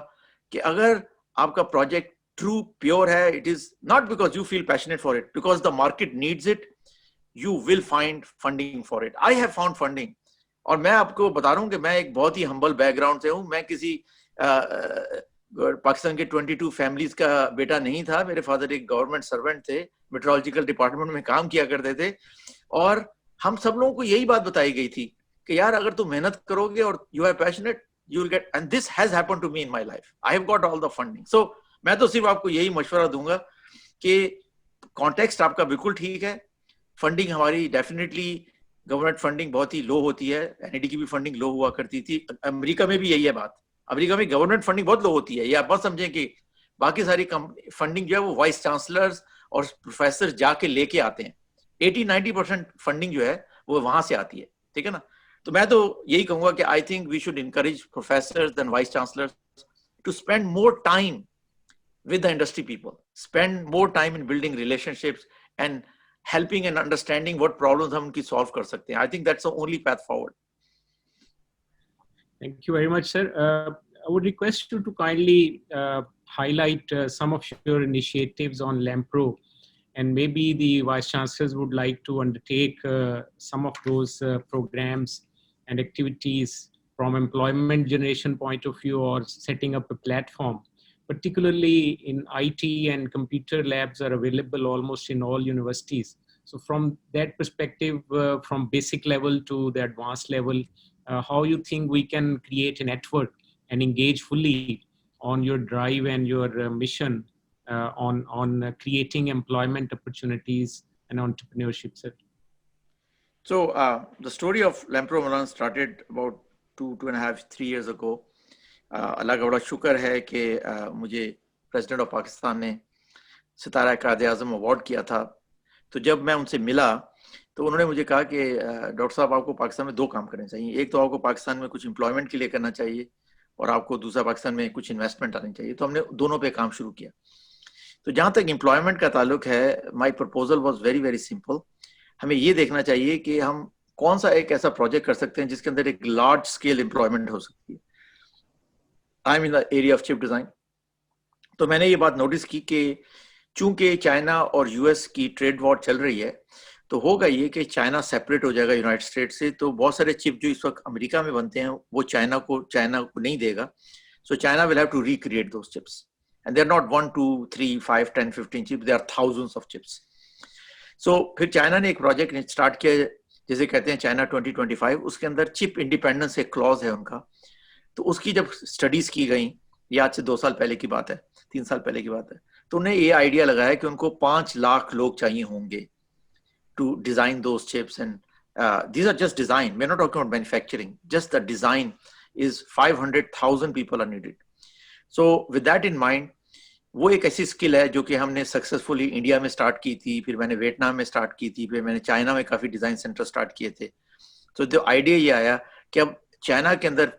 कि अगर आपका प्रोजेक्ट ट्रू प्योर है, it is not because you feel passionate for it, because the market needs it, you will find funding for it. I have found funding. और मैं आपको बता रहा हूँ कि मैं एक बहुत ही humble background से हूँ. मैं किसी पाकिस्तान के 22 फैमिलीज का बेटा नहीं था। मेरे फादर एक गवर्नमेंट सर्वेंट थे, मेट्रोलॉजिकल डिपार्टमेंट में काम किया करते थे, और हम सब लोगों को यही बात बताई गई थी कि यार अगर तुम मेहनत करोगे और you are passionate, you will get, and this has happened to me in my life. I have got all the funding. So मैं तो सिर्फ आपको यही मशवरा दूंगा कि कॉन्टेक्स्ट आपका बिल्कुल ठीक है। फंडिंग हमारी डेफिनेटली गवर्नमेंट फंडिंग बहुत ही लो होती है, एनईडी की भी फंडिंग लो हुआ करती थी। अमेरिका में भी यही है बात, अमेरिका में गवर्नमेंट फंडिंग बहुत लो होती है। ये आप मत समझें कि बाकी सारी फंडिंग जो है वो वाइस चांसलर्स और प्रोफेसर जाके लेके आते हैं। 80-90% फंडिंग जो है वो वहां से आती है, ठीक है ना। तो मैं तो यही कहूंगा कि I think we should encourage professors and vice chancellors to spend more time with the industry people, spend more time in building relationships and helping and understanding what problems हम उनकी solve कर सकते हैं. I think that's the only path forward. Thank you very much, sir. I would request you to kindly highlight some of your initiatives on LAMPRO, and maybe the Vice Chancellors would like to undertake some of those programs and activities from employment generation point of view, or setting up a platform. Particularly in IT and computer labs are available almost in all universities. So from that perspective, from basic level to the advanced level, how you think we can create a network and engage fully on your drive and your mission on creating employment opportunities and entrepreneurship, sir? So the story of LAMPRO Milan started about 2.5-3 years ago. अल्लाह का बड़ा शुक्र है कि मुझे president of Pakistan ने सितारा Quaid-e-Azam award किया था। तो जब मैं उनसे मिला तो उन्होंने मुझे कहा कि डॉक्टर साहब आपको पाकिस्तान में 2 काम करने चाहिए। एक तो आपको पाकिस्तान में कुछ एम्प्लॉयमेंट के लिए करना चाहिए, और आपको दूसरा पाकिस्तान में कुछ इन्वेस्टमेंट आनी चाहिए। तो हमने दोनों पे काम शुरू किया। तो जहाँ तक एम्प्लॉयमेंट का ताल्लुक है, माई proposal was very very simple. हमें ये देखना चाहिए कि हम कौन सा एक ऐसा प्रोजेक्ट कर सकते हैं जिसके अंदर एक लार्ज स्केल एम्प्लॉयमेंट हो सकती है। I am in the area of chip design. तो मैंने ये बात नोटिस की कि चूंकि चाइना और यूएस की ट्रेड वॉर चल रही है, तो होगा ये कि चाइना सेपरेट हो जाएगा यूनाइटेड स्टेट्स से। तो बहुत सारे चिप जो इस वक्त अमेरिका में बनते हैं वो चाइना को नहीं देगा। So China will have to recreate those chips, and they are not 1, 2, 3, 5, 10, 15 chips, they are thousands of chips. So फिर चाइना ने एक प्रोजेक्ट स्टार्ट किया जिसे कहते हैं चाइना 2025। उसके अंदर चिप इंडिपेंडेंस एक क्लॉज है उनका। तो उसकी जब स्टडीज की गई, ये आज से 2 साल पहले की बात है, 3 साल पहले की बात है, तो उन्हें ये आइडिया लगाया कि उनको 5 लाख लोग चाहिए होंगे to design those chips. And these are just design, we're not talking about manufacturing, just the design is 500,000 people are needed. So with that in mind, वो एक ऐसी स्किल है जो कि हमने सक्सेसफुली इंडिया में स्टार्ट की थी, फिर मैंने वियतनाम में स्टार्ट की थी, फिर मैंने चाइना में काफी डिजाइन सेंटर स्टार्ट किए थे। तो जो आइडिया ये आया कि अब चाइना के अंदर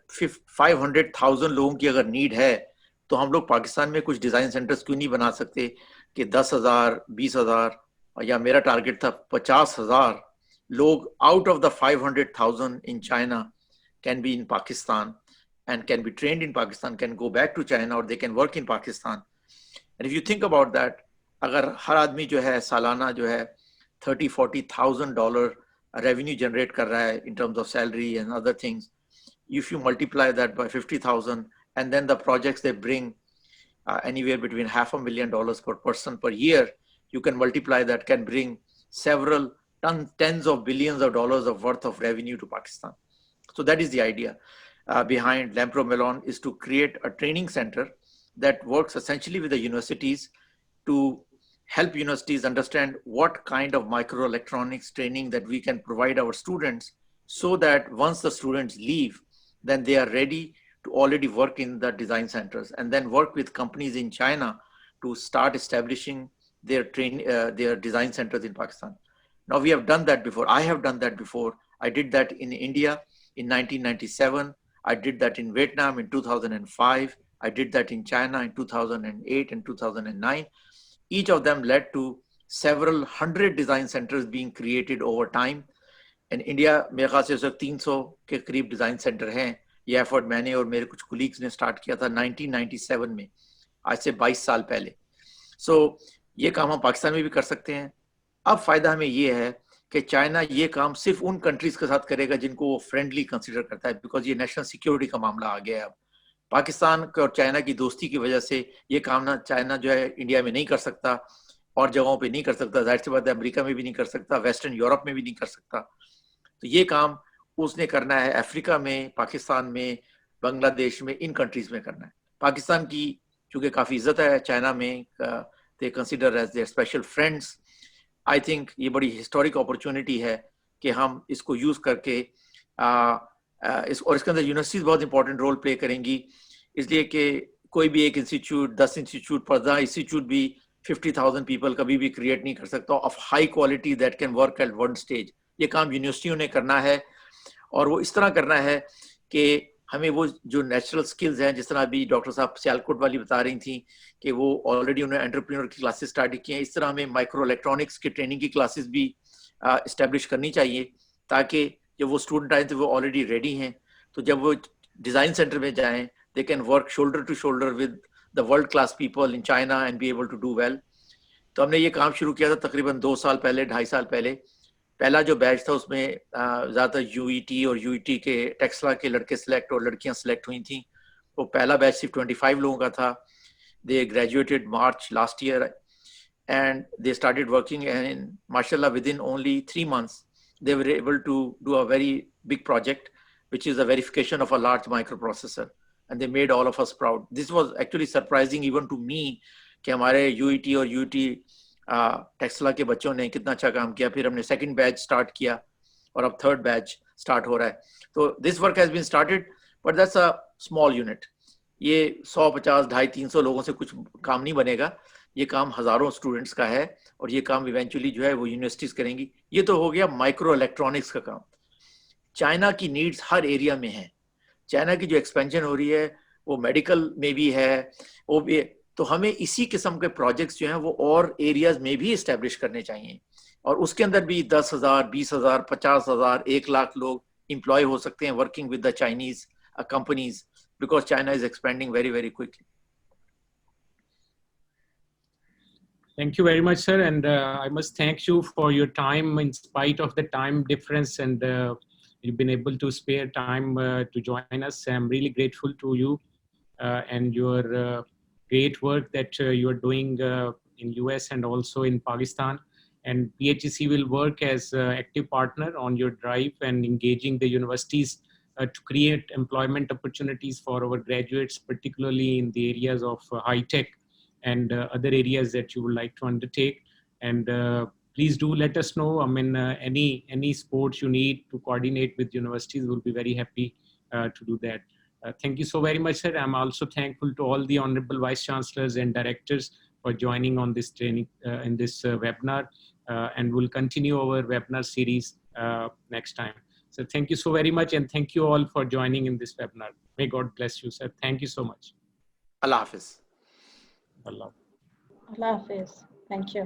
500,000 लोगों की अगर नीड है, तो हम लोग पाकिस्तान में कुछ डिजाइन सेंटर्स क्यों नहीं बना सकते कि 10,000, 20,000, या मेरा टारगेट था 50,000 लोग out of the 500,000 in China can be in Pakistan and can be trained in Pakistan, can go back to China, or they can work in Pakistan. And if you think about that, अगर हर आदमी जो है सालाना जो है $30,000-40,000 revenue generate कर रहा है in terms of salary and other things, if you multiply that by 50,000, and then the projects they bring anywhere between $500,000 per person per year, you can multiply that, can bring several tens of billions of dollars of worth of revenue to Pakistan. So that is the idea behind LAMPRO Milan, is to create a training center that works essentially with the universities to help universities understand what kind of microelectronics training that we can provide our students, so that once the students leave, then they are ready to already work in the design centers, and then work with companies in China to start establishing their design centers in Pakistan. Now we have done that before. I have done that before. I did that in India in 1997. I did that in Vietnam in 2005. I did that in China in 2008 and 2009. Each of them led to several hundred design centers being created over time. In India, मेरे ख्याल से उस वक्त 300 के करीब design centre हैं। ये effort मैंने और मेरे कुछ कोलीग्स ने स्टार्ट किया था 1997 में, आज से 22 साल पहले। सो ये काम हम पाकिस्तान में भी कर सकते हैं। अब फायदा हमें ये है कि चाइना ये काम सिर्फ उन कंट्रीज के साथ करेगा जिनको वो फ्रेंडली कंसीडर करता है, बिकॉज ये नेशनल सिक्योरिटी का मामला आ गया है अब। पाकिस्तान और चाइना की दोस्ती की वजह से ये काम ना चाइना जो है इंडिया में नहीं कर सकता, और जगहों पे नहीं कर सकता, जाहिर सी बात है अमेरिका में भी नहीं कर सकता, वेस्टर्न यूरोप में भी नहीं कर सकता। तो ये काम उसने करना है अफ्रीका में, पाकिस्तान में, बांग्लादेश में, इन कंट्रीज में करना है। पाकिस्तान की चूंकि काफ़ी इज्जत है चाइना में, they consider as their special friends. I think ये बड़ी हिस्टोरिक अपॉर्चुनिटी है कि हम इसको यूज़ करके और इसके अंदर यूनिवर्सिटीज बहुत इंपॉर्टेंट रोल प्ले करेंगी, इसलिए कि कोई भी एक इंस्टीट्यूट, 10 इंस्टीट्यूट, 15 इंस्टीट्यूट भी 50,000 पीपल कभी भी क्रिएट नहीं कर सकता of high quality that can work at one stage. ये काम यूनिवर्सिटियों ने करना है, और वो इस तरह करना है कि हमें वो जो नेचुरल स्किल्स हैं, जिस तरह अभी डॉक्टर साहब सियालकोट वाली बता रही थी कि वो ऑलरेडी उन्होंने एंटरप्रेन्योर की क्लासेस स्टार्ट की हैं, इस तरह हमें माइक्रो इलेक्ट्रॉनिक्स की ट्रेनिंग की क्लासेस भी इस्टेब्लिश करनी चाहिए, ताकि जब वो स्टूडेंट आए तो वो ऑलरेडी रेडी हैं, तो जब वो डिज़ाइन सेंटर में जाएं they can work shoulder to shoulder with the world class people in China and be able to do well. तो हमने ये काम शुरू किया था तकरीबन 2 साल पहले, 2.5 साल पहले। पहला जो बैच था उसमें ज़्यादातर यूईटी और यूईटी के टेक्सला के लड़के सिलेक्ट और लड़कियां सिलेक्ट हुई थी। वो पहला बैच सिर्फ 25 लोगों का था। They graduated March last year and they started working, and mashallah within only 3 months they were able to do a very big project, which is a verification of a large microprocessor, and they made all of us proud. This was actually surprising even to me कि हमारे UET और UT Taxila के बच्चों ने कितना अच्छा काम किया। फिर हमने सेकंड बैच स्टार्ट किया और अब थर्ड बैच स्टार्ट हो रहा है। तो this work has been started, but that's a small unit. ये 100, 50, 250, 300 लोगों से कुछ काम नहीं बनेगा, ये काम हजारों स्टूडेंट्स का है, और ये काम इवेंचुअली जो है वो यूनिवर्सिटीज करेंगी। ये तो हो गया माइक्रो इलेक्ट्रॉनिक्स का काम। चाइना की नीड्स हर एरिया में है। चाइना की जो एक्सपेंशन हो रही है वो मेडिकल में भी है, वो भी, तो हमें इसी किस्म के प्रोजेक्ट्स जो हैं वो और एरियाज में भी इस्टेब्लिश करने चाहिए, और उसके अंदर भी 10,000, 20,000, 50,000, 1 लाख लोग एम्प्लॉय हो सकते हैं working with the Chinese companies, because China is expanding very very quickly. Thank you very much, sir. And I must thank you for your time in spite of the time difference, and you've been able to spare time to join us. I'm really grateful to you and your great work that you are doing in US and also in Pakistan. And PHEC will work as an active partner on your drive and engaging the universities to create employment opportunities for our graduates, particularly in the areas of high tech and other areas that you would like to undertake. And please do let us know. I mean, any sports you need to coordinate with universities, we'll be very happy to do that. Thank you so very much, sir. I'm also thankful to all the honorable vice chancellors and directors for joining on this training in this webinar, and we'll continue our webinar series next time. So thank you so very much, and thank you all for joining in this webinar. May God bless you, sir. Thank you so much. Allah Hafiz. Allah. Allah Hafiz. Thank you.